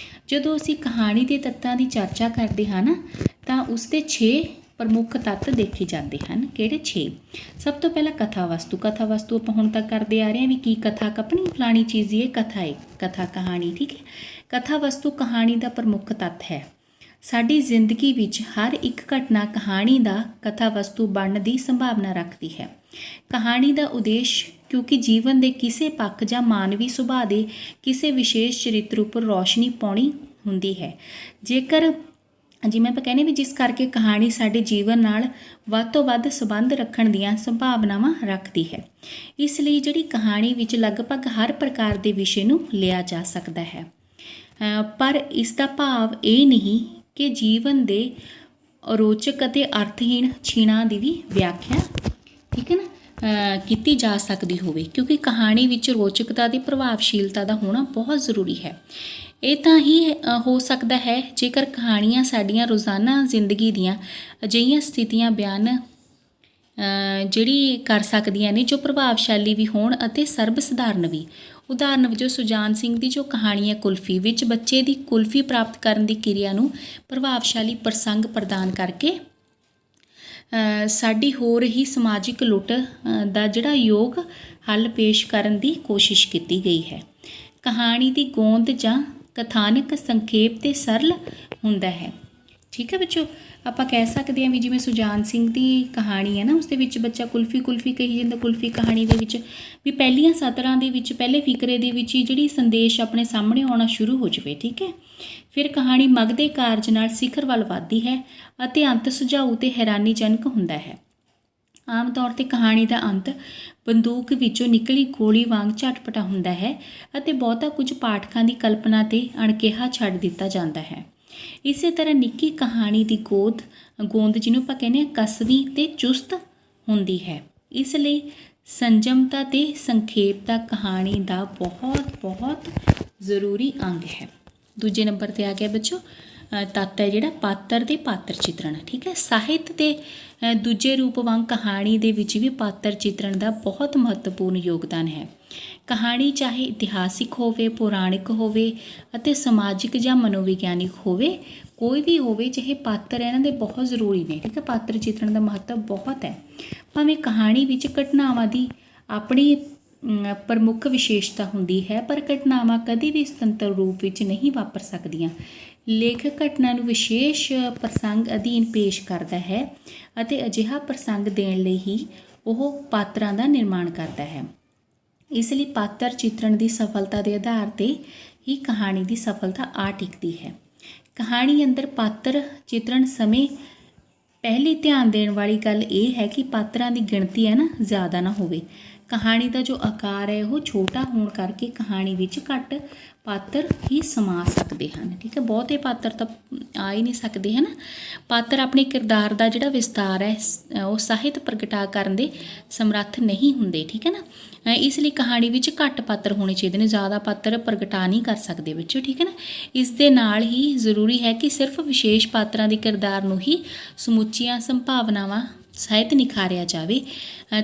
ਜਦੋਂ ਅਸੀਂ ਕਹਾਣੀ ਦੇ ਤੱਤਾਂ ਦੀ ਚਰਚਾ ਕਰਦੇ ਹਾਂ ਨਾ ਤਾਂ ਉਸ ਦੇ 6 ਪ੍ਰਮੁੱਖ ਤੱਤ ਦੇਖੇ ਜਾਂਦੇ ਹਨ। ਕਿਹੜੇ 6? ਸਭ ਤੋਂ ਪਹਿਲਾਂ ਕਥਾ ਵਸਤੂ ਆਪਾਂ ਹੁਣ ਤੱਕ ਕਰਦੇ ਆ ਰਹੇ ਹਾਂ ਵੀ ਕੀ ਕਥਾ ਕਪਣੀ ਫਲਾਣੀ ਚੀਜ਼ ਇਹ ਕਥਾ ਹੈ, ਕਥਾ ਕਹਾਣੀ। ਠੀਕ ਹੈ, ਕਥਾ ਵਸਤੂ ਕਹਾਣੀ ਦਾ ਪ੍ਰਮੁੱਖ ਤੱਤ ਹੈ। ਸਾਡੀ ਜ਼ਿੰਦਗੀ ਵਿੱਚ ਹਰ ਇੱਕ ਘਟਨਾ ਕਹਾਣੀ ਦਾ ਕਥਾ ਵਸਤੂ ਬਣਨ ਦੀ ਸੰਭਾਵਨਾ ਰੱਖਦੀ ਹੈ। ਕਹਾਣੀ ਦਾ ਉਦੇਸ਼ ਕਿਉਂਕਿ ਜੀਵਨ ਦੇ ਕਿਸੇ ਪੱਖ ਜਾਂ ਮਾਨਵੀ ਸੁਭਾਅ ਦੇ ਕਿਸੇ ਵਿਸ਼ੇਸ਼ ਚਰਿੱਤਰ ਉੱਪਰ ਰੌਸ਼ਨੀ ਪਾਉਣੀ ਹੁੰਦੀ ਹੈ। ਜੇਕਰ ਜਿਵੇਂ ਆਪਾਂ ਕਹਿੰਦੇ ਵੀ ਜਿਸ ਕਰਕੇ ਕਹਾਣੀ ਸਾਡੇ ਜੀਵਨ ਨਾਲ ਵੱਧ ਤੋਂ ਵੱਧ ਸੰਬੰਧ ਰੱਖਣ ਦੀਆਂ ਸੰਭਾਵਨਾਵਾਂ ਰੱਖਦੀ ਹੈ। ਇਸ ਲਈ ਜਿਹੜੀ ਕਹਾਣੀ ਵਿੱਚ ਲਗਭਗ ਹਰ ਪ੍ਰਕਾਰ ਦੇ ਵਿਸ਼ੇ ਨੂੰ ਲਿਆ ਜਾ ਸਕਦਾ ਹੈ, ਪਰ ਇਸ ਦਾ ਭਾਵ ਇਹ ਨਹੀਂ ਕਿ ਜੀਵਨ ਦੇ ਰੋਚਕ ਅਤੇ ਅਰਥਹੀਣ ਛਿਣਾਂ ਦੀ ਵੀ ਵਿਆਖਿਆ, ਠੀਕ ਹੈ ਨਾ, ਕੀਤੀ ਜਾ ਸਕਦੀ ਹੋਵੇ ਕਿਉਂਕਿ ਕਹਾਣੀ ਵਿੱਚ ਰੋਚਕਤਾ ਦੀ ਪ੍ਰਭਾਵਸ਼ੀਲਤਾ ਦਾ ਹੋਣਾ ਬਹੁਤ ਜ਼ਰੂਰੀ ਹੈ। ਇਹ ਤਾਂ ਹੀ ਹੋ ਸਕਦਾ ਹੈ ਜੇਕਰ ਕਹਾਣੀਆਂ ਸਾਡੀਆਂ ਰੋਜ਼ਾਨਾ ਜ਼ਿੰਦਗੀ ਦੀਆਂ ਅਜਿਹੀਆਂ ਸਥਿਤੀਆਂ ਬਿਆਨ ਜਿਹੜੀ ਕਰ ਸਕਦੀਆਂ ਨੇ ਜੋ ਪ੍ਰਭਾਵਸ਼ਾਲੀ ਵੀ ਹੋਣ ਅਤੇ ਸਰਬ ਸਧਾਰਨ ਵੀ। ਉਦਾਹਰਨ ਵਜੋਂ ਸੁਜਾਨ ਸਿੰਘ ਦੀ ਜੋ ਕਹਾਣੀ ਹੈ ਕੁਲਫੀ ਵਿੱਚ ਬੱਚੇ ਦੀ ਕੁਲਫੀ ਪ੍ਰਾਪਤ ਕਰਨ ਦੀ ਕਿਰਿਆ ਨੂੰ ਪ੍ਰਭਾਵਸ਼ਾਲੀ ਪ੍ਰਸੰਗ ਪ੍ਰਦਾਨ ਕਰਕੇ ਸਾਡੀ ਹੋ ਰਹੀ ਸਮਾਜਿਕ ਲੁੱਟ ਦਾ ਜਿਹੜਾ ਯੋਗ ਹੱਲ ਪੇਸ਼ ਕਰਨ ਦੀ ਕੋਸ਼ਿਸ਼ ਕੀਤੀ ਗਈ ਹੈ। ਕਹਾਣੀ ਦੀ ਗੋਂਦ ਜਾਂ ਕਥਾਨਕ ਸੰਖੇਪ ਤੇ ਸਰਲ ਹੁੰਦਾ ਹੈ। ਠੀਕ ਹੈ ਬੱਚੋ, ਆਪਾਂ ਕਹਿ ਸਕਦੇ ਹਾਂ ਵੀ ਜਿਵੇਂ ਸੁਜਾਨ ਸਿੰਘ ਦੀ ਕਹਾਣੀ ਹੈ ਨਾ, ਉਸ ਦੇ ਵਿੱਚ ਬੱਚਾ ਕੁਲਫੀ ਕੁਲਫੀ ਕਹੀ ਜਾਂਦਾ। ਕੁਲਫੀ ਕਹਾਣੀ ਦੇ ਵਿੱਚ ਵੀ ਪਹਿਲੀਆਂ ਸਤਰਾਂ ਦੇ ਵਿੱਚ ਪਹਿਲੇ ਫਿਕਰੇ ਦੇ ਵਿੱਚ ਹੀ ਜਿਹੜੀ ਸੰਦੇਸ਼ ਆਪਣੇ ਸਾਹਮਣੇ ਆਉਣਾ ਸ਼ੁਰੂ ਹੋ ਜਾਵੇ। ਠੀਕ ਹੈ, ਫਿਰ ਕਹਾਣੀ ਮਗ ਦੇ ਕਾਰਜ ਨਾਲ ਸਿਖਰ ਵੱਲ ਵੱਧਦੀ ਹੈ ਅਤੇ ਅੰਤ ਸੁਝਾਊ ਤੇ ਹੈਰਾਨੀਜਨਕ ਹੁੰਦਾ ਹੈ। ਆਮ ਤੌਰ 'ਤੇ ਕਹਾਣੀ ਦਾ ਅੰਤ ਬੰਦੂਕ ਵਿੱਚੋਂ ਨਿਕਲੀ ਗੋਲੀ ਵਾਂਗ ਝਟਪਟਾ ਹੁੰਦਾ ਹੈ ਅਤੇ ਬਹੁਤਾ ਕੁਝ ਪਾਠਕਾਂ ਦੀ ਕਲਪਨਾ 'ਤੇ ਅਣਕਿਹਾ ਛੱਡ ਦਿੱਤਾ ਜਾਂਦਾ ਹੈ। ਇਸੇ ਤਰ੍ਹਾਂ ਨਿੱਕੀ ਕਹਾਣੀ ਦੀ ਗੋਂਦ ਜਿਹਨੂੰ ਆਪਾਂ ਕਹਿੰਦੇ ਹਾਂ ਕਸਵੀਂ ਤੇ ਚੁਸਤ ਹੁੰਦੀ ਹੈ। ਇਸ ਲਈ ਸੰਜਮਤਾ ਤੇ ਸੰਖੇਪਤਾ ਕਹਾਣੀ ਦਾ ਬਹੁਤ ਜ਼ਰੂਰੀ ਅੰਗ ਹੈ। ਦੂਜੇ ਨੰਬਰ 'ਤੇ ਆ ਗਿਆ ਬੱਚੋ ਤੱਤ ਹੈ ਜਿਹੜਾ ਪਾਤਰ ਤੇ ਪਾਤਰ ਚਿੱਤਰਣ। ਠੀਕ ਹੈ, ਸਾਹਿਤ ਦੇ ਦੂਜੇ ਰੂਪ ਵਾਂਗ ਕਹਾਣੀ ਦੇ ਵਿੱਚ ਵੀ ਪਾਤਰ ਚਿੱਤਰਣ ਦਾ ਬਹੁਤ ਮਹੱਤਵਪੂਰਨ ਯੋਗਦਾਨ ਹੈ। ਕਹਾਣੀ ਚਾਹੇ ਇਤਿਹਾਸਿਕ ਹੋਵੇ, ਪੌਰਾਣਿਕ ਹੋਵੇ ਅਤੇ ਸਮਾਜਿਕ ਜਾਂ ਮਨੋਵਿਗਿਆਨਿਕ ਹੋਵੇ, ਕੋਈ ਵੀ ਹੋਵੇ, ਚਾਹੇ ਪਾਤਰ ਇਹਨਾਂ ਦੇ ਬਹੁਤ ਜ਼ਰੂਰੀ ਨੇ। ਠੀਕ ਹੈ, ਪਾਤਰ ਚਿੱਤਰਣ ਦਾ ਮਹੱਤਵ ਬਹੁਤ ਹੈ। ਭਾਵੇਂ ਕਹਾਣੀ ਵਿੱਚ ਘਟਨਾਵਾਂ ਦੀ ਆਪਣੀ ਪ੍ਰਮੁੱਖ ਵਿਸ਼ੇਸ਼ਤਾ ਹੁੰਦੀ ਹੈ, ਪਰ ਘਟਨਾਵਾਂ ਕਦੇ ਵੀ ਸੁਤੰਤਰ ਰੂਪ ਵਿੱਚ ਨਹੀਂ ਵਾਪਰ ਸਕਦੀਆਂ। ਲੇਖਕ ਘਟਨਾ ਨੂੰ ਵਿਸ਼ੇਸ਼ ਪ੍ਰਸੰਗ ਅਧੀਨ ਪੇਸ਼ ਕਰਦਾ ਹੈ ਅਤੇ ਅਜਿਹਾ ਪ੍ਰਸੰਗ ਦੇਣ ਲਈ ਹੀ ਉਹ ਪਾਤਰਾਂ ਦਾ ਨਿਰਮਾਣ ਕਰਦਾ ਹੈ। ਇਸ ਲਈ ਪਾਤਰ ਚਿੱਤਰਣ ਦੀ ਸਫਲਤਾ ਦੇ ਆਧਾਰ 'ਤੇ ਹੀ ਕਹਾਣੀ ਦੀ ਸਫਲਤਾ ਆ ਟਿਕਦੀ ਹੈ। ਕਹਾਣੀ ਅੰਦਰ ਪਾਤਰ ਚਿੱਤਰਣ ਸਮੇਂ ਪਹਿਲੀ ਧਿਆਨ ਦੇਣ ਵਾਲੀ ਗੱਲ ਇਹ ਹੈ ਕਿ ਪਾਤਰਾਂ ਦੀ ਗਿਣਤੀ ਹੈ ਨਾ ਜ਼ਿਆਦਾ ਨਾ ਹੋਵੇ। ਕਹਾਣੀ ਦਾ ਜੋ ਆਕਾਰ ਹੈ ਉਹ ਛੋਟਾ ਹੋਣ ਕਰਕੇ ਕਹਾਣੀ ਵਿੱਚ ਘੱਟ ਪਾਤਰ ਹੀ ਸਮਾ ਸਕਦੇ ਹਨ। ਠੀਕ ਹੈ, ਬਹੁਤੇ ਪਾਤਰ ਤਾਂ ਆ ਹੀ ਨਹੀਂ ਸਕਦੇ ਹਨ। ਪਾਤਰ ਆਪਣੇ ਕਿਰਦਾਰ ਦਾ ਜਿਹੜਾ ਵਿਸਤਾਰ ਹੈ ਉਹ ਸਾਹਿਤ ਪ੍ਰਗਟਾ ਕਰਨ ਦੇ ਸਮਰੱਥ ਨਹੀਂ ਹੁੰਦੇ। ਠੀਕ ਹੈ ਨਾ, ਇਸ ਲਈ ਕਹਾਣੀ ਵਿੱਚ ਘੱਟ ਪਾਤਰ ਹੋਣੇ ਚਾਹੀਦੇ ਨੇ, ਜ਼ਿਆਦਾ ਪਾਤਰ ਪ੍ਰਗਟਾ ਨਹੀਂ ਕਰ ਸਕਦੇ ਬੱਚੋ। ਠੀਕ ਹੈ ਨਾ, ਇਸ ਦੇ ਨਾਲ ਹੀ ਜ਼ਰੂਰੀ ਹੈ ਕਿ ਸਿਰਫ ਵਿਸ਼ੇਸ਼ ਪਾਤਰਾਂ ਦੇ ਕਿਰਦਾਰ ਨੂੰ ਹੀ ਸਮੁੱਚੀਆਂ ਸੰਭਾਵਨਾਵਾਂ ਸਾਹਿਤ ਨਿਖਾਰਿਆ ਜਾਵੇ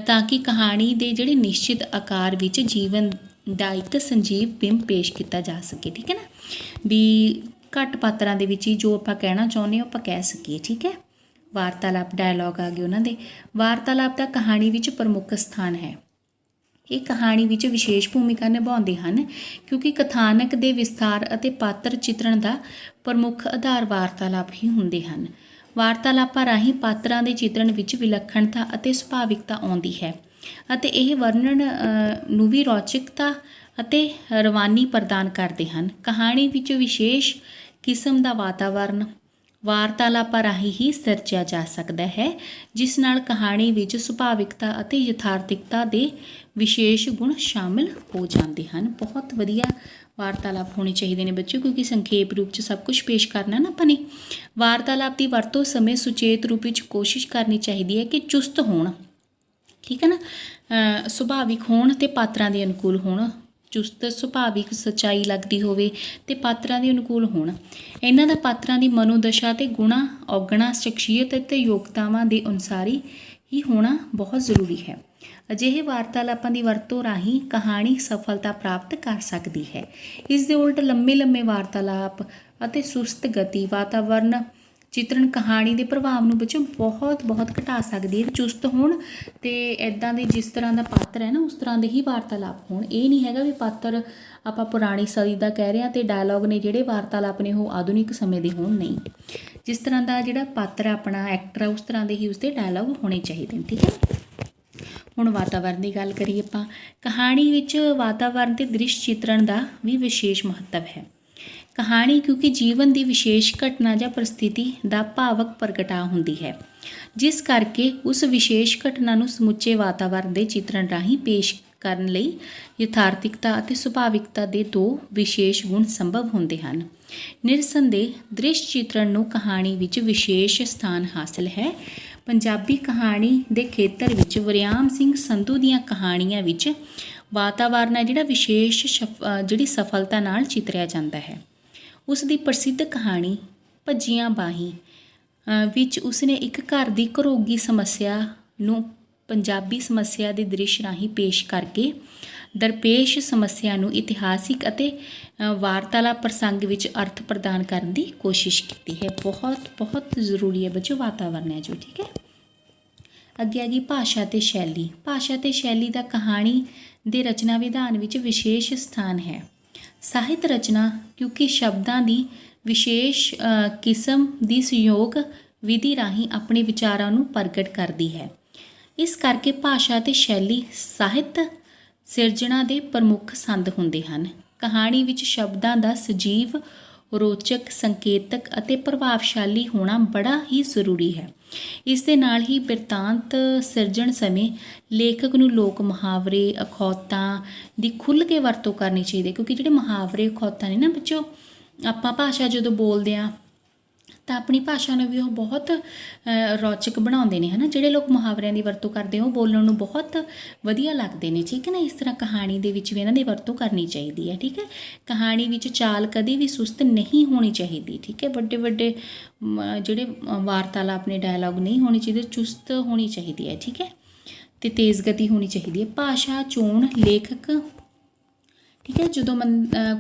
ਤਾਂ ਕਿ ਕਹਾਣੀ ਦੇ ਜਿਹੜੇ ਨਿਸ਼ਚਿਤ ਆਕਾਰ ਵਿੱਚ ਜੀਵਨ ਦਾ ਇੱਕ ਸੰਜੀਵ ਬਿੰਬ ਪੇਸ਼ ਕੀਤਾ ਜਾ ਸਕੇ। ਠੀਕ ਹੈ ਨਾ, ਵੀ ਘੱਟ ਪਾਤਰਾਂ ਦੇ ਵਿੱਚ ਹੀ ਜੋ ਆਪਾਂ ਕਹਿਣਾ ਚਾਹੁੰਦੇ ਹਾਂ ਆਪਾਂ ਕਹਿ ਸਕੀਏ। ਠੀਕ ਹੈ, ਵਾਰਤਾਲਾਪ ਡਾਇਲੋਗ ਆ ਗਏ ਉਹਨਾਂ ਦੇ। ਵਾਰਤਾਲਾਪ ਦਾ ਕਹਾਣੀ ਵਿੱਚ ਪ੍ਰਮੁੱਖ ਸਥਾਨ ਹੈ। ਇਹ ਕਹਾਣੀ ਵਿੱਚ ਵਿਸ਼ੇਸ਼ ਭੂਮਿਕਾ ਨਿਭਾਉਂਦੇ ਹਨ ਕਿਉਂਕਿ ਕਥਾਨਕ ਦੇ ਵਿਸਥਾਰ ਅਤੇ ਪਾਤਰ ਚਿੱਤਰਣ ਦਾ ਪ੍ਰਮੁੱਖ ਆਧਾਰ ਵਾਰਤਾਲਾਪ ਹੀ ਹੁੰਦੇ ਹਨ। ਵਾਰਤਾਲਾਪਾਂ ਰਾਹੀਂ ਪਾਤਰਾਂ ਦੇ ਚਿੱਤਰਣ ਵਿੱਚ ਵਿਲੱਖਣਤਾ ਅਤੇ ਸੁਭਾਵਿਕਤਾ ਆਉਂਦੀ ਹੈ ਅਤੇ ਇਹ ਵਰਣਨ ਨੂੰ ਵੀ ਰੌਚਕਤਾ ਅਤੇ ਰਵਾਨੀ ਪ੍ਰਦਾਨ ਕਰਦੇ ਹਨ। ਕਹਾਣੀ ਵਿੱਚ ਵਿਸ਼ੇਸ਼ ਕਿਸਮ ਦਾ ਵਾਤਾਵਰਨ ਵਾਰਤਾਲਾਪਾਂ ਰਾਹੀਂ ਹੀ ਸਿਰਜਿਆ ਜਾ ਸਕਦਾ ਹੈ, ਜਿਸ ਨਾਲ ਕਹਾਣੀ ਵਿੱਚ ਸੁਭਾਵਿਕਤਾ ਅਤੇ ਯਥਾਰਥਿਕਤਾ ਦੇ ਵਿਸ਼ੇਸ਼ ਗੁਣ ਸ਼ਾਮਿਲ ਹੋ ਜਾਂਦੇ ਹਨ। ਬਹੁਤ ਵਧੀਆ ਵਾਰਤਾਲਾਪ ਹੋਣੇ ਚਾਹੀਦੇ ਨੇ ਬੱਚਿਓ, ਕਿਉਂਕਿ ਸੰਖੇਪ ਰੂਪ 'ਚ ਸਭ ਕੁਝ ਪੇਸ਼ ਕਰਨਾ ਨਾ ਆਪਾਂ ਨੇ। ਵਾਰਤਾਲਾਪ ਦੀ ਵਰਤੋਂ ਸਮੇਂ ਸੁਚੇਤ ਰੂਪ ਵਿੱਚ ਕੋਸ਼ਿਸ਼ ਕਰਨੀ ਚਾਹੀਦੀ ਹੈ ਕਿ ਚੁਸਤ ਹੋਣ। ਠੀਕ ਹੈ ਨਾ, ਸੁਭਾਵਿਕ ਹੋਣ ਅਤੇ ਪਾਤਰਾਂ ਦੇ ਅਨੁਕੂਲ ਹੋਣ। ਚੁਸਤ ਸੁਭਾਵਿਕ ਸੱਚਾਈ ਲੱਗਦੀ ਹੋਵੇ ਅਤੇ ਪਾਤਰਾਂ ਦੇ ਅਨੁਕੂਲ ਹੋਣ। ਇਹਨਾਂ ਦਾ ਪਾਤਰਾਂ ਦੀ ਮਨੋਦਸ਼ਾ ਅਤੇ ਗੁਣਾ ਔਗਣਾ ਸ਼ਖਸੀਅਤ ਅਤੇ ਯੋਗਤਾਵਾਂ ਦੇ ਅਨੁਸਾਰੀ ਹੀ ਹੋਣਾ ਬਹੁਤ ਜ਼ਰੂਰੀ ਹੈ। ਅਜਿਹੇ ਵਾਰਤਾਲਾਪਾਂ ਦੀ ਵਰਤੋਂ ਰਾਹੀਂ ਕਹਾਣੀ ਸਫਲਤਾ ਪ੍ਰਾਪਤ ਕਰ ਸਕਦੀ ਹੈ। ਇਸ ਦੇ ਉਲਟ ਲੰਮੇ ਵਾਰਤਾਲਾਪ ਅਤੇ ਸੁਸਤ ਗਤੀ ਵਾਤਾਵਰਨ ਚਿੱਤਰਣ ਕਹਾਣੀ ਦੇ ਪ੍ਰਭਾਵ ਨੂੰ ਬੱਚੋ ਬਹੁਤ ਘਟਾ ਸਕਦੀ ਹੈ। ਚੁਸਤ ਹੋਣ ਅਤੇ ਇੱਦਾਂ ਦੇ ਜਿਸ ਤਰ੍ਹਾਂ ਦਾ ਪਾਤਰ ਹੈ ਨਾ ਉਸ ਤਰ੍ਹਾਂ ਦੇ ਹੀ ਵਾਰਤਾਲਾਪ ਹੋਣ। ਇਹ ਨਹੀਂ ਹੈਗਾ ਵੀ ਪਾਤਰ ਆਪਾਂ ਪੁਰਾਣੀ ਸਦੀ ਦਾ ਕਹਿ ਰਹੇ ਹਾਂ ਅਤੇ ਡਾਇਲੋਗ ਨੇ ਜਿਹੜੇ ਵਾਰਤਾਲਾਪ ਨੇ ਉਹ ਆਧੁਨਿਕ ਸਮੇਂ ਦੇ ਹੋਣ। ਨਹੀਂ, ਜਿਸ ਤਰ੍ਹਾਂ ਦਾ ਜਿਹੜਾ ਪਾਤਰ ਆਪਣਾ ਐਕਟਰ ਆ ਉਸ ਤਰ੍ਹਾਂ ਦੇ ਹੀ ਉਸਦੇ ਡਾਇਲੋਗ ਹੋਣੇ ਚਾਹੀਦੇ ਨੇ। ਠੀਕ ਹੈ, ਹੁਣ ਵਾਤਾਵਰਨ ਦੀ ਗੱਲ ਕਰੀਏ ਆਪਾਂ। ਕਹਾਣੀ ਵਿੱਚ ਵਾਤਾਵਰਨ ਅਤੇ ਦ੍ਰਿਸ਼ ਚਿੱਤਰਣ ਦਾ ਵੀ ਵਿਸ਼ੇਸ਼ ਮਹੱਤਵ ਹੈ। ਕਹਾਣੀ ਕਿਉਂਕਿ ਜੀਵਨ ਦੀ ਵਿਸ਼ੇਸ਼ ਘਟਨਾ ਜਾਂ ਪ੍ਰਸਥਿਤੀ ਦਾ ਭਾਵਕ ਪ੍ਰਗਟਾ ਹੁੰਦੀ ਹੈ, ਜਿਸ ਕਰਕੇ ਉਸ ਵਿਸ਼ੇਸ਼ ਘਟਨਾ ਨੂੰ ਸਮੁੱਚੇ ਵਾਤਾਵਰਨ ਦੇ ਚਿੱਤਰਣ ਰਾਹੀਂ ਪੇਸ਼ ਕਰਨ ਲਈ ਯਥਾਰਥਿਕਤਾ ਅਤੇ ਸੁਭਾਵਿਕਤਾ ਦੇ ਦੋ ਵਿਸ਼ੇਸ਼ ਗੁਣ ਸੰਭਵ ਹੁੰਦੇ ਹਨ। ਨਿਰਸੰਦੇਹ ਦ੍ਰਿਸ਼ ਚਿੱਤਰਣ ਨੂੰ ਕਹਾਣੀ ਵਿੱਚ ਵਿਸ਼ੇਸ਼ ਸਥਾਨ ਹਾਸਲ ਹੈ। ਪੰਜਾਬੀ ਕਹਾਣੀ ਦੇ ਖੇਤਰ ਵਿੱਚ ਵਰਿਆਮ ਸਿੰਘ ਸੰਧੂ ਦੀਆਂ ਕਹਾਣੀਆਂ ਵਿੱਚ ਵਾਤਾਵਰਨ ਹੈ ਜਿਹੜਾ ਵਿਸ਼ੇਸ਼ ਜਿਹੜੀ ਸਫਲਤਾ ਨਾਲ ਚਿਤਰਿਆ ਜਾਂਦਾ ਹੈ। ਉਸ ਦੀ ਪ੍ਰਸਿੱਧ ਕਹਾਣੀ ਭੱਜੀਆਂ ਬਾਹੀਂ ਵਿੱਚ ਉਸਨੇ ਇੱਕ ਘਰ ਦੀ ਘਰੋਗੀ ਸਮੱਸਿਆ ਨੂੰ ਪੰਜਾਬੀ ਸਮੱਸਿਆ ਦੇ ਦ੍ਰਿਸ਼ ਰਾਹੀਂ ਪੇਸ਼ ਕਰਕੇ ਦਰਪੇਸ਼ ਸਮੱਸਿਆ ਨੂੰ ਇਤਿਹਾਸਿਕ ਅਤੇ ਵਾਰਤਾਲਾਪ ਪ੍ਰਸੰਗ ਵਿੱਚ ਅਰਥ ਪ੍ਰਦਾਨ ਕਰਨ ਦੀ ਕੋਸ਼ਿਸ਼ ਕੀਤੀ ਹੈ। ਬਹੁਤ ਬਹੁਤ ਜ਼ਰੂਰੀ ਹੈ ਬੱਚੋ ਵਾਤਾਵਰਨ ਹੈ ਜੋ, ਠੀਕ ਹੈ। ਅੱਗੇ ਆ ਗਈ ਭਾਸ਼ਾ ਅਤੇ ਸ਼ੈਲੀ। ਭਾਸ਼ਾ ਅਤੇ ਸ਼ੈਲੀ ਦਾ ਕਹਾਣੀ ਦੇ ਰਚਨਾ ਵਿਧਾਨ ਵਿੱਚ ਵਿਸ਼ੇਸ਼ ਸਥਾਨ ਹੈ। ਸਾਹਿਤ ਰਚਨਾ ਕਿਉਂਕਿ ਸ਼ਬਦਾਂ ਦੀ ਵਿਸ਼ੇਸ਼ ਕਿਸਮ ਦੀ ਸੰਯੋਗ ਵਿਧੀ ਰਾਹੀਂ ਆਪਣੇ ਵਿਚਾਰਾਂ ਨੂੰ ਪ੍ਰਗਟ ਕਰਦੀ ਹੈ। ਇਸ ਕਰਕੇ ਭਾਸ਼ਾ ਅਤੇ ਸ਼ੈਲੀ ਸਾਹਿਤ ਸਿਰਜਣਾ ਦੇ ਪ੍ਰਮੁੱਖ ਸੰਦ ਹੁੰਦੇ ਹਨ। ਕਹਾਣੀ ਵਿੱਚ ਸ਼ਬਦਾਂ ਦਾ ਸਜੀਵ, ਰੋਚਕ, ਸੰਕੇਤਕ ਅਤੇ ਪ੍ਰਭਾਵਸ਼ਾਲੀ ਹੋਣਾ ਬੜਾ ਹੀ ਜ਼ਰੂਰੀ ਹੈ। ਇਸ ਦੇ ਨਾਲ ਹੀ ਬਿਰਤਾਂਤ ਸਿਰਜਣ ਸਮੇਂ ਲੇਖਕ ਨੂੰ ਲੋਕ ਮੁਹਾਵਰੇ, ਅਖੌਤਾਂ ਦੀ ਖੁੱਲ੍ਹ ਕੇ ਵਰਤੋਂ ਕਰਨੀ ਚਾਹੀਦੀ ਹੈ, ਕਿਉਂਕਿ ਜਿਹੜੇ ਮੁਹਾਵਰੇ, ਅਖੌਤਾਂ ਨੇ ਨਾ ਬੱਚੋ, ਆਪਾਂ ਭਾਸ਼ਾ ਜਦੋਂ ਬੋਲਦੇ ਹਾਂ ਤਾਂ ਆਪਣੀ ਭਾਸ਼ਾ ਨੂੰ ਵੀ ਉਹ ਬਹੁਤ ਰੌਚਕ ਬਣਾਉਂਦੇ ਨੇ, ਹੈ ਨਾ। ਜਿਹੜੇ ਲੋਕ ਮੁਹਾਵਰਿਆਂ ਦੀ ਵਰਤੋਂ ਕਰਦੇ ਉਹ ਬੋਲਣ ਨੂੰ ਬਹੁਤ ਵਧੀਆ ਲੱਗਦੇ ਨੇ, ਠੀਕ ਹੈ ਨਾ। ਇਸ ਤਰ੍ਹਾਂ ਕਹਾਣੀ ਦੇ ਵਿੱਚ ਵੀ ਇਹਨਾਂ ਦੀ ਵਰਤੋਂ ਕਰਨੀ ਚਾਹੀਦੀ ਹੈ, ਠੀਕ ਹੈ। ਕਹਾਣੀ ਵਿੱਚ ਚਾਲ ਕਦੇ ਵੀ ਸੁਸਤ ਨਹੀਂ ਹੋਣੀ ਚਾਹੀਦੀ, ਠੀਕ ਹੈ। ਵੱਡੇ ਵੱਡੇ ਜਿਹੜੇ ਵਾਰਤਾਲਾਪ ਨੇ, ਡਾਇਲੋਗ ਨਹੀਂ ਹੋਣੀ ਚਾਹੀਦੀ, ਚੁਸਤ ਹੋਣੀ ਚਾਹੀਦੀ ਹੈ, ਠੀਕ ਹੈ, ਅਤੇ ਤੇਜ਼ ਗਤੀ ਹੋਣੀ ਚਾਹੀਦੀ ਹੈ। ਭਾਸ਼ਾ ਚੋਣ ਲੇਖਕ, ਠੀਕ ਹੈ, ਜਦੋਂ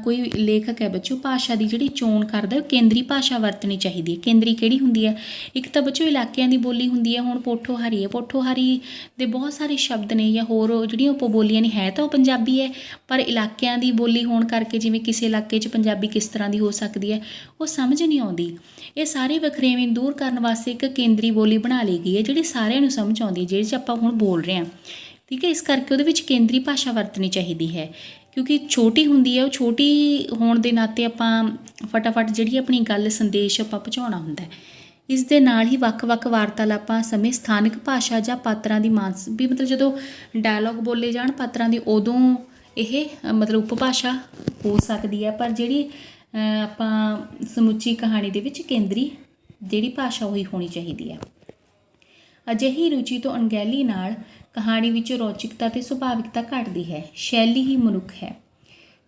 ਕੋਈ ਲੇਖਕ ਹੈ ਬੱਚੋ ਭਾਸ਼ਾ ਦੀ ਜਿਹੜੀ ਚੋਣ ਕਰਦਾ ਉਹ ਕੇਂਦਰੀ ਭਾਸ਼ਾ ਵਰਤਣੀ ਚਾਹੀਦੀ ਹੈ। ਕੇਂਦਰੀ ਕਿਹੜੀ ਹੁੰਦੀ ਹੈ? ਇੱਕ ਤਾਂ ਬੱਚੋ ਇਲਾਕਿਆਂ ਦੀ ਬੋਲੀ ਹੁੰਦੀ ਹੈ। ਹੁਣ ਪੋਠੋਹਾਰੀ ਹੈ, ਪੋਠੋਹਾਰੀ ਦੇ ਬਹੁਤ ਸਾਰੇ ਸ਼ਬਦ ਨੇ ਜਾਂ ਹੋਰ ਜਿਹੜੀਆਂ ਉਪਬੋਲੀਆਂ ਨੇ, ਹੈ ਤਾਂ ਉਹ ਪੰਜਾਬੀ ਹੈ, ਪਰ ਇਲਾਕਿਆਂ ਦੀ ਬੋਲੀ ਹੋਣ ਕਰਕੇ ਜਿਵੇਂ ਕਿਸੇ ਇਲਾਕੇ 'ਚ ਪੰਜਾਬੀ ਕਿਸ ਤਰ੍ਹਾਂ ਦੀ ਹੋ ਸਕਦੀ ਹੈ ਉਹ ਸਮਝ ਨਹੀਂ ਆਉਂਦੀ। ਇਹ ਸਾਰੇ ਵਖਰੇਵੇਂ ਦੂਰ ਕਰਨ ਵਾਸਤੇ ਇੱਕ ਕੇਂਦਰੀ ਬੋਲੀ ਬਣਾ ਲਈ ਗਈ ਹੈ ਜਿਹੜੀ ਸਾਰਿਆਂ ਨੂੰ ਸਮਝ ਆਉਂਦੀ ਹੈ, ਜਿਹੜੇ 'ਚ ਆਪਾਂ ਹੁਣ ਬੋਲ ਰਹੇ ਹਾਂ, ਠੀਕ ਹੈ। ਇਸ ਕਰਕੇ ਉਹਦੇ ਵਿੱਚ ਕੇਂਦਰੀ ਭਾਸ਼ਾ ਵਰਤਣੀ ਚਾਹੀਦੀ ਹੈ, ਕਿਉਂਕਿ ਛੋਟੀ ਹੁੰਦੀ ਹੈ। ਉਹ ਛੋਟੀ ਹੋਣ ਦੇ ਨਾਤੇ ਆਪਾਂ ਫਟਾਫਟ ਜਿਹੜੀ ਆਪਣੀ ਗੱਲ, ਸੰਦੇਸ਼ ਆਪਾਂ ਪਹੁੰਚਾਉਣਾ ਹੁੰਦਾ ਹੈ। ਇਸ ਦੇ ਨਾਲ ਹੀ ਵੱਖ-ਵੱਖ ਵਾਰਤਾਲਾਪਾਂ ਸਮੇਂ ਸਥਾਨਕ ਭਾਸ਼ਾ ਜਾਂ ਪਾਤਰਾਂ ਦੀ ਵੀ ਮਤਲਬ ਜਦੋਂ ਡਾਇਲੋਗ ਬੋਲੇ ਜਾਣ ਪਾਤਰਾਂ ਦੀ, ਉਦੋਂ ਇਹ ਮਤਲਬ ਉਪਭਾਸ਼ਾ ਹੋ ਸਕਦੀ ਹੈ, ਪਰ ਜਿਹੜੀ ਆਪਾਂ ਸਮੁੱਚੀ ਕਹਾਣੀ ਦੇ ਵਿੱਚ ਕੇਂਦਰੀ ਜਿਹੜੀ ਭਾਸ਼ਾ ਉਹੀ ਹੋਣੀ ਚਾਹੀਦੀ ਹੈ। ਅਜਿਹੀ ਰੁਚੀ ਤੋਂ ਅਣਗਹਿਲੀ ਨਾਲ ਕਹਾਣੀ ਵਿੱਚ ਰੌਚਕਤਾ ਅਤੇ ਸੁਭਾਵਿਕਤਾ ਘਟਦੀ ਹੈ। ਸ਼ੈਲੀ ਹੀ ਮਨੁੱਖ ਹੈ,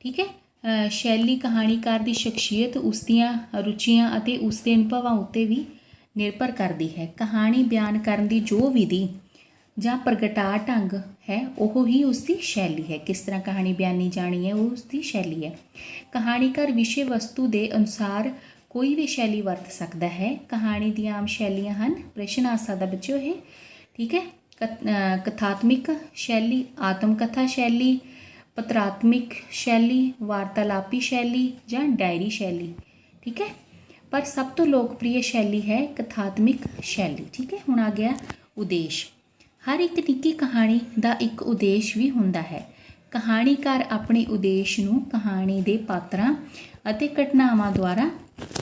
ਠੀਕ ਹੈ। ਸ਼ੈਲੀ ਕਹਾਣੀਕਾਰ ਦੀ ਸ਼ਖਸੀਅਤ, ਉਸ ਦੀਆਂ ਰੁਚੀਆਂ ਅਤੇ ਉਸ ਦੇ ਅਨੁਭਵਾਂ ਉੱਤੇ ਵੀ ਨਿਰਭਰ ਕਰਦੀ ਹੈ। ਕਹਾਣੀ ਬਿਆਨ ਕਰਨ ਦੀ ਜੋ ਵਿਧੀ ਜਾਂ ਪ੍ਰਗਟਾਅ ਢੰਗ ਹੈ ਉਹ ਹੀ ਉਸ ਦੀ ਸ਼ੈਲੀ ਹੈ। ਕਿਸ ਤਰ੍ਹਾਂ ਕਹਾਣੀ ਬਿਆਨੀ ਜਾਣੀ ਹੈ ਉਹ ਉਸ ਦੀ ਸ਼ੈਲੀ ਹੈ। ਕਹਾਣੀਕਾਰ ਵਿਸ਼ੇ ਵਸਤੂ ਦੇ ਅਨੁਸਾਰ ਕੋਈ ਵੀ ਸ਼ੈਲੀ ਵਰਤ ਸਕਦਾ ਹੈ। ਕਹਾਣੀ ਦੀਆਂ ਆਮ ਸ਼ੈਲੀਆਂ ਹਨ, ਪ੍ਰਸ਼ਨ ਆ ਸਕਦਾ ਬੱਚਿਓ ਇਹ, ਠੀਕ ਹੈ। ਕਥਾਤਮਿਕ ਸ਼ੈਲੀ, ਆਤਮ ਕਥਾ ਸ਼ੈਲੀ, ਪਤਰਾਤਮਿਕ ਸ਼ੈਲੀ, ਵਾਰਤਾਲਾਪੀ ਸ਼ੈਲੀ ਜਾਂ ਡਾਇਰੀ ਸ਼ੈਲੀ, ਠੀਕ ਹੈ। ਪਰ ਸਭ ਤੋਂ ਲੋਕਪ੍ਰਿਯ ਸ਼ੈਲੀ ਹੈ ਕਥਾਤਮਿਕ ਸ਼ੈਲੀ, ਠੀਕ ਹੈ। ਹੁਣ ਆ ਗਿਆ ਉਦੇਸ਼। ਹਰ ਇੱਕ ਨਿੱਕੀ ਕਹਾਣੀ ਦਾ ਇੱਕ ਉਦੇਸ਼ ਵੀ ਹੁੰਦਾ ਹੈ। ਕਹਾਣੀਕਾਰ ਆਪਣੇ ਉਦੇਸ਼ ਨੂੰ ਕਹਾਣੀ ਦੇ ਪਾਤਰਾਂ ਅਤੇ ਘਟਨਾਵਾਂ ਦੁਆਰਾ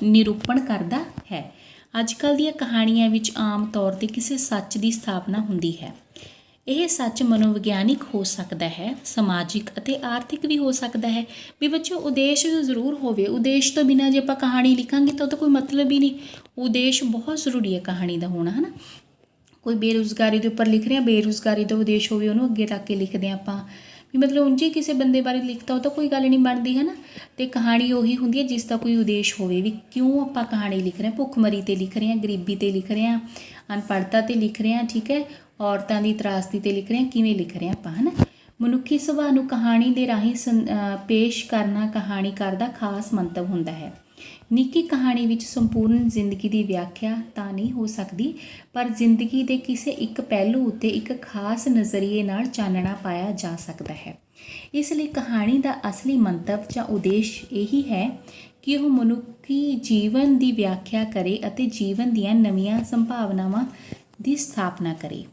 ਨਿਰੂਪਣ ਕਰਦਾ ਹੈ। ਅੱਜ ਕੱਲ੍ਹ ਦੀਆਂ ਕਹਾਣੀਆਂ ਵਿੱਚ ਆਮ ਤੌਰ 'ਤੇ ਕਿਸੇ ਸੱਚ ਦੀ ਸਥਾਪਨਾ ਹੁੰਦੀ ਹੈ। ਇਹ ਸੱਚ ਮਨੋਵਿਗਿਆਨਿਕ ਹੋ ਸਕਦਾ ਹੈ, ਸਮਾਜਿਕ ਅਤੇ ਆਰਥਿਕ ਵੀ ਹੋ ਸਕਦਾ ਹੈ। ਵੀ ਬੱਚੋ ਉਦੇਸ਼ ਜ਼ਰੂਰ ਹੋਵੇ, ਉਦੇਸ਼ ਤੋਂ ਬਿਨਾਂ ਜੇ ਆਪਾਂ ਕਹਾਣੀ ਲਿਖਾਂਗੇ ਤਾਂ ਉਹਦਾ ਕੋਈ ਮਤਲਬ ਹੀ ਨਹੀਂ। ਉਦੇਸ਼ ਬਹੁਤ ਜ਼ਰੂਰੀ ਹੈ ਕਹਾਣੀ ਦਾ ਹੋਣਾ, ਹੈ ਨਾ। ਕੋਈ ਬੇਰੁਜ਼ਗਾਰੀ ਦੇ ਉੱਪਰ ਲਿਖ ਰਹੇ ਹਾਂ, ਬੇਰੁਜ਼ਗਾਰੀ ਦਾ ਉਦੇਸ਼ ਹੋਵੇ, ਉਹਨੂੰ ਅੱਗੇ ਰੱਖ ਕੇ ਲਿਖਦੇ ਹਾਂ ਆਪਾਂ, ਵੀ ਮਤਲਬ ਉਂਝ ਹੀ ਕਿਸੇ ਬੰਦੇ ਬਾਰੇ ਲਿਖਤਾ ਉਹ ਤਾਂ ਕੋਈ ਗੱਲ ਨਹੀਂ ਬਣਦੀ, ਹੈ ਨਾ। ਅਤੇ ਕਹਾਣੀ ਉਹੀ ਹੁੰਦੀ ਹੈ ਜਿਸ ਦਾ ਕੋਈ ਉਦੇਸ਼ ਹੋਵੇ, ਵੀ ਕਿਉਂ ਆਪਾਂ ਕਹਾਣੀ ਲਿਖ ਰਹੇ ਹਾਂ। ਭੁੱਖਮਰੀ 'ਤੇ ਲਿਖ ਰਹੇ ਹਾਂ, ਗਰੀਬੀ 'ਤੇ ਲਿਖ ਰਹੇ ਹਾਂ, ਅਨਪੜ੍ਹਤਾ 'ਤੇ ਲਿਖ ਰਹੇ ਹਾਂ, ਠੀਕ ਹੈ, ਔਰਤਾਂ ਦੀ ਤਰਾਸਦੀ 'ਤੇ ਲਿਖ ਰਹੇ ਹਾਂ, ਕਿਵੇਂ ਲਿਖ ਰਹੇ ਹਾਂ ਆਪਾਂ, ਹੈ ਨਾ। ਮਨੁੱਖੀ ਸੁਭਾਅ ਨੂੰ ਕਹਾਣੀ ਦੇ ਰਾਹੀਂ ਪੇਸ਼ ਕਰਨਾ ਕਹਾਣੀਕਾਰ ਦਾ ਖਾਸ ਮੰਤਵ ਹੁੰਦਾ ਹੈ। ਨਿੱਕੀ ਕਹਾਣੀ ਵਿੱਚ ਸੰਪੂਰਨ ਜ਼ਿੰਦਗੀ ਦੀ ਵਿਆਖਿਆ ਤਾਂ ਨਹੀਂ ਹੋ ਸਕਦੀ, ਪਰ ਜ਼ਿੰਦਗੀ ਦੇ ਕਿਸੇ ਇੱਕ ਪਹਿਲੂ ਉੱਤੇ ਇੱਕ ਖਾਸ ਨਜ਼ਰੀਏ ਨਾਲ ਚਾਨਣਾ ਪਾਇਆ ਜਾ ਸਕਦਾ ਹੈ। ਇਸ ਲਈ ਕਹਾਣੀ ਦਾ ਅਸਲੀ ਮੰਤਵ ਜਾਂ ਉਦੇਸ਼ ਇਹੀ ਹੈ ਕਿ ਉਹ ਮਨੁੱਖੀ ਜੀਵਨ ਦੀ ਵਿਆਖਿਆ ਕਰੇ ਅਤੇ ਜੀਵਨ ਦੀਆਂ ਨਵੀਆਂ ਸੰਭਾਵਨਾਵਾਂ ਦੀ ਸਥਾਪਨਾ ਕਰੇ,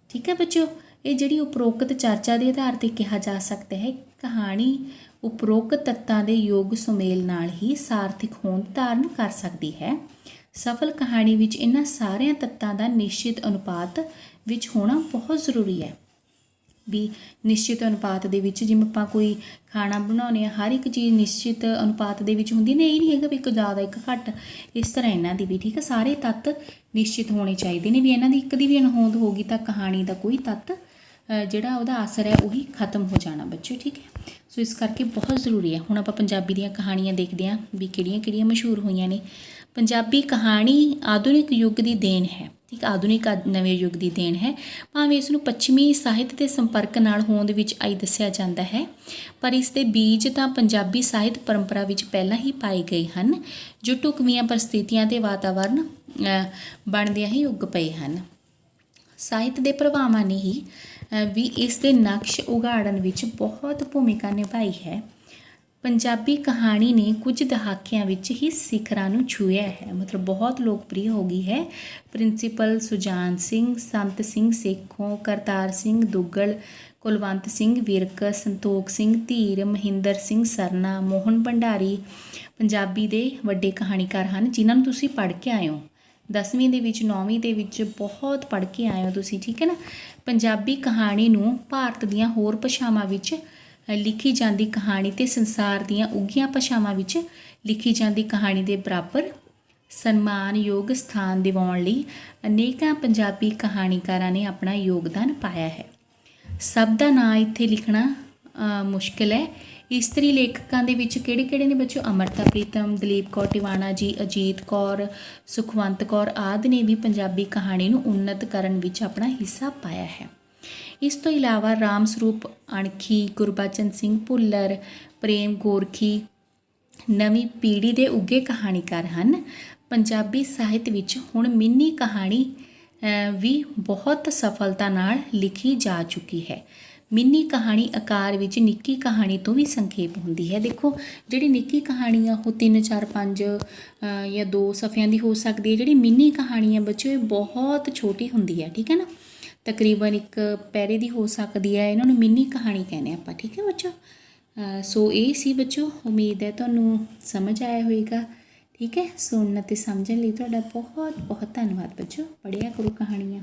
ਠੀਕ ਹੈ ਬੱਚਿਓ। ਇਹ ਜਿਹੜੀ ਉਪਰੋਕਤ ਚਰਚਾ ਦੇ ਆਧਾਰ 'ਤੇ ਕਿਹਾ ਜਾ ਸਕਦਾ ਹੈ ਕਹਾਣੀ ਉਪਰੋਕਤ ਤੱਤਾਂ ਦੇ ਯੋਗ ਸੁਮੇਲ ਨਾਲ ਹੀ ਸਾਰਥਿਕ ਹੋਂਦ ਧਾਰਨ ਕਰ ਸਕਦੀ ਹੈ। ਸਫਲ ਕਹਾਣੀ ਵਿੱਚ ਇਹਨਾਂ ਸਾਰਿਆਂ ਤੱਤਾਂ ਦਾ ਨਿਸ਼ਚਿਤ ਅਨੁਪਾਤ ਵਿੱਚ ਹੋਣਾ ਬਹੁਤ ਜ਼ਰੂਰੀ ਹੈ। ਵੀ ਨਿਸ਼ਚਿਤ ਅਨੁਪਾਤ ਦੇ ਵਿੱਚ, ਜਿਵੇਂ ਆਪਾਂ ਕੋਈ ਖਾਣਾ ਬਣਾਉਂਦੇ ਹਾਂ, ਹਰ ਇੱਕ ਚੀਜ਼ ਨਿਸ਼ਚਿਤ ਅਨੁਪਾਤ ਦੇ ਵਿੱਚ ਹੁੰਦੀ ਨੇ, ਇਹ ਨਹੀਂ ਹੈਗਾ ਵੀ ਇੱਕ ਜ਼ਿਆਦਾ ਇੱਕ ਘੱਟ, ਇਸ ਤਰ੍ਹਾਂ ਇਹਨਾਂ ਦੀ ਵੀ, ਠੀਕ ਹੈ। ਸਾਰੇ ਤੱਤ ਨਿਸ਼ਚਿਤ ਹੋਣੇ ਚਾਹੀਦੇ ਨੇ, ਵੀ ਇਹਨਾਂ ਦੀ ਇੱਕ ਦੀ ਵੀ ਅਣਹੋਂਦ ਹੋਗੀ ਤਾਂ ਕਹਾਣੀ ਦਾ ਕੋਈ ਤੱਤ ਜਿਹੜਾ ਉਹਦਾ ਅਸਰ ਹੈ ਉਹੀ ਖਤਮ ਹੋ ਜਾਣਾ ਬੱਚਿਓ, ਠੀਕ ਹੈ। ਸੋ ਇਸ ਕਰਕੇ ਬਹੁਤ ਜ਼ਰੂਰੀ ਹੈ। ਹੁਣ ਆਪਾਂ ਪੰਜਾਬੀ ਦੀਆਂ ਕਹਾਣੀਆਂ ਦੇਖਦੇ ਹਾਂ ਵੀ ਕਿਹੜੀਆਂ ਮਸ਼ਹੂਰ ਹੋਈਆਂ ਨੇ। ਪੰਜਾਬੀ ਕਹਾਣੀ ਆਧੁਨਿਕ ਯੁੱਗ ਦੀ ਦੇਣ ਹੈ, ਠੀਕ, ਆਧੁਨਿਕ ਨਵੇਂ ਯੁੱਗ ਦੀ ਦੇਣ ਹੈ। ਭਾਵੇਂ ਇਸ ਨੂੰ ਪੱਛਮੀ ਸਾਹਿਤ ਦੇ ਸੰਪਰਕ ਨਾਲ ਹੋਂਦ ਵਿੱਚ ਆਈ ਦੱਸਿਆ ਜਾਂਦਾ ਹੈ, ਪਰ ਇਸ ਦੇ ਬੀਜ ਤਾਂ ਪੰਜਾਬੀ ਸਾਹਿਤ ਪਰੰਪਰਾ ਵਿੱਚ ਪਹਿਲਾਂ ਹੀ ਪਾਏ ਗਏ ਹਨ, ਜੋ ਢੁਕਵੀਆਂ ਪਰਿਸਥਿਤੀਆਂ ਦੇ ਵਾਤਾਵਰਨ ਬਣਦਿਆਂ ਹੀ ਉੱਗ ਪਏ ਹਨ। ਸਾਹਿਤ ਦੇ ਪ੍ਰਭਾਵਾਂ ਨੇ ਹੀ ਵੀ ਇਸ ਦੇ ਨਕਸ਼ ਉਘਾੜਨ ਵਿੱਚ ਬਹੁਤ ਭੂਮਿਕਾ ਨਿਭਾਈ ਹੈ। ਪੰਜਾਬੀ ਕਹਾਣੀ ਨੇ ਕੁਝ ਦਹਾਕਿਆਂ ਵਿੱਚ ਹੀ ਸਿਖਰਾਂ ਨੂੰ ਛੂਹਿਆ ਹੈ, ਮਤਲਬ ਬਹੁਤ ਲੋਕਪ੍ਰਿਯ ਹੋ ਗਈ ਹੈ। ਪ੍ਰਿੰਸੀਪਲ ਸੁਜਾਨ ਸਿੰਘ, ਸੰਤ ਸਿੰਘ ਸੇਖੋਂ, ਕਰਤਾਰ ਸਿੰਘ ਦੁੱਗਲ, ਕੁਲਵੰਤ ਸਿੰਘ ਵਿਰਕ, ਸੰਤੋਖ ਸਿੰਘ ਧੀਰ, ਮਹਿੰਦਰ ਸਿੰਘ ਸਰਨਾ, ਮੋਹਨ ਭੰਡਾਰੀ ਪੰਜਾਬੀ ਦੇ ਵੱਡੇ ਕਹਾਣੀਕਾਰ ਹਨ, ਜਿਨ੍ਹਾਂ ਨੂੰ ਤੁਸੀਂ ਪੜ੍ਹ ਕੇ ਆਏ ਹੋ 10ਵੀਂ ਦੇ ਵਿੱਚ, 9ਵੀਂ ਦੇ ਵਿੱਚ ਬਹੁਤ ਪੜ੍ਹ ਕੇ ਆਏ ਹੋ ਤੁਸੀਂ, ਠੀਕ ਹੈ ਨਾ। ਪੰਜਾਬੀ ਕਹਾਣੀ ਨੂੰ ਭਾਰਤ ਦੀਆਂ ਹੋਰ ਭਾਸ਼ਾਵਾਂ ਵਿੱਚ ਲਿਖੀ ਜਾਂਦੀ ਕਹਾਣੀ ਅਤੇ ਸੰਸਾਰ ਦੀਆਂ ਉੱਘੀਆਂ ਭਾਸ਼ਾਵਾਂ ਵਿੱਚ ਲਿਖੀ ਜਾਂਦੀ ਕਹਾਣੀ ਦੇ ਬਰਾਬਰ ਸਨਮਾਨਯੋਗ ਸਥਾਨ ਦਿਵਾਉਣ ਲਈ ਅਨੇਕਾਂ ਪੰਜਾਬੀ ਕਹਾਣੀਕਾਰਾਂ ਨੇ ਆਪਣਾ ਯੋਗਦਾਨ ਪਾਇਆ ਹੈ। ਸਭ ਦਾ ਨਾਂ ਇੱਥੇ ਲਿਖਣਾ ਮੁਸ਼ਕਿਲ ਹੈ। ਇਸਤਰੀ ਲੇਖਕਾਂ ਦੇ ਵਿੱਚ ਕਿਹੜੇ ਨੇ ਬੱਚੋ? ਅੰਮ੍ਰਿਤਾ ਪ੍ਰੀਤਮ, ਦਲੀਪ ਕੌਰ ਟਿਵਾਣਾ ਜੀ, ਅਜੀਤ ਕੌਰ, ਸੁਖਵੰਤ ਕੌਰ ਆਦਿ ਨੇ ਵੀ ਪੰਜਾਬੀ ਕਹਾਣੀ ਨੂੰ ਉੱਨਤ ਕਰਨ ਵਿੱਚ ਆਪਣਾ ਹਿੱਸਾ ਪਾਇਆ ਹੈ। ਇਸ ਤੋਂ ਇਲਾਵਾ ਰਾਮ ਸਰੂਪ ਅਣਖੀ, ਗੁਰਬਚਨ ਸਿੰਘ ਭੁੱਲਰ, ਪ੍ਰੇਮ ਗੋਰਖੀ ਨਵੀਂ ਪੀੜ੍ਹੀ ਦੇ ਉੱਘੇ ਕਹਾਣੀਕਾਰ ਹਨ। ਪੰਜਾਬੀ ਸਾਹਿਤ ਵਿੱਚ ਹੁਣ ਮਿੰਨੀ ਕਹਾਣੀ ਵੀ ਬਹੁਤ ਸਫਲਤਾ ਨਾਲ ਲਿਖੀ ਜਾ ਚੁੱਕੀ ਹੈ। ਮਿੰਨੀ ਕਹਾਣੀ ਆਕਾਰ ਵਿੱਚ ਨਿੱਕੀ ਕਹਾਣੀ ਤੋਂ ਵੀ ਸੰਖੇਪ ਹੁੰਦੀ ਹੈ। ਦੇਖੋ, ਜਿਹੜੀ ਨਿੱਕੀ ਕਹਾਣੀ ਆ ਉਹ 3, 4, 5 ਜਾਂ 2 ਸਫ਼ਿਆਂ ਦੀ ਹੋ ਸਕਦੀ ਹੈ। ਜਿਹੜੀ ਮਿੰਨੀ ਕਹਾਣੀ ਆ ਬੱਚੋ ਇਹ ਬਹੁਤ ਛੋਟੀ ਹੁੰਦੀ ਹੈ, ਠੀਕ ਹੈ ਨਾ, ਤਕਰੀਬਨ 1 ਪੈਰੇ ਦੀ ਹੋ ਸਕਦੀ ਹੈ। ਇਹਨਾਂ ਨੂੰ ਮਿੰਨੀ ਕਹਾਣੀ ਕਹਿੰਦੇ ਆਪਾਂ, ਠੀਕ ਹੈ ਬੱਚੋ। ਸੋ ਇਹ ਸੀ ਬੱਚੋ, ਉਮੀਦ ਹੈ ਤੁਹਾਨੂੰ ਸਮਝ ਆਇਆ ਹੋਵੇਗਾ, ਠੀਕ ਹੈ। ਸੁਣਨ ਅਤੇ ਸਮਝਣ ਲਈ ਤੁਹਾਡਾ ਬਹੁਤ ਬਹੁਤ ਧੰਨਵਾਦ ਬੱਚੋ। ਪੜ੍ਹਿਆ ਕਰੋ ਕਹਾਣੀਆਂ।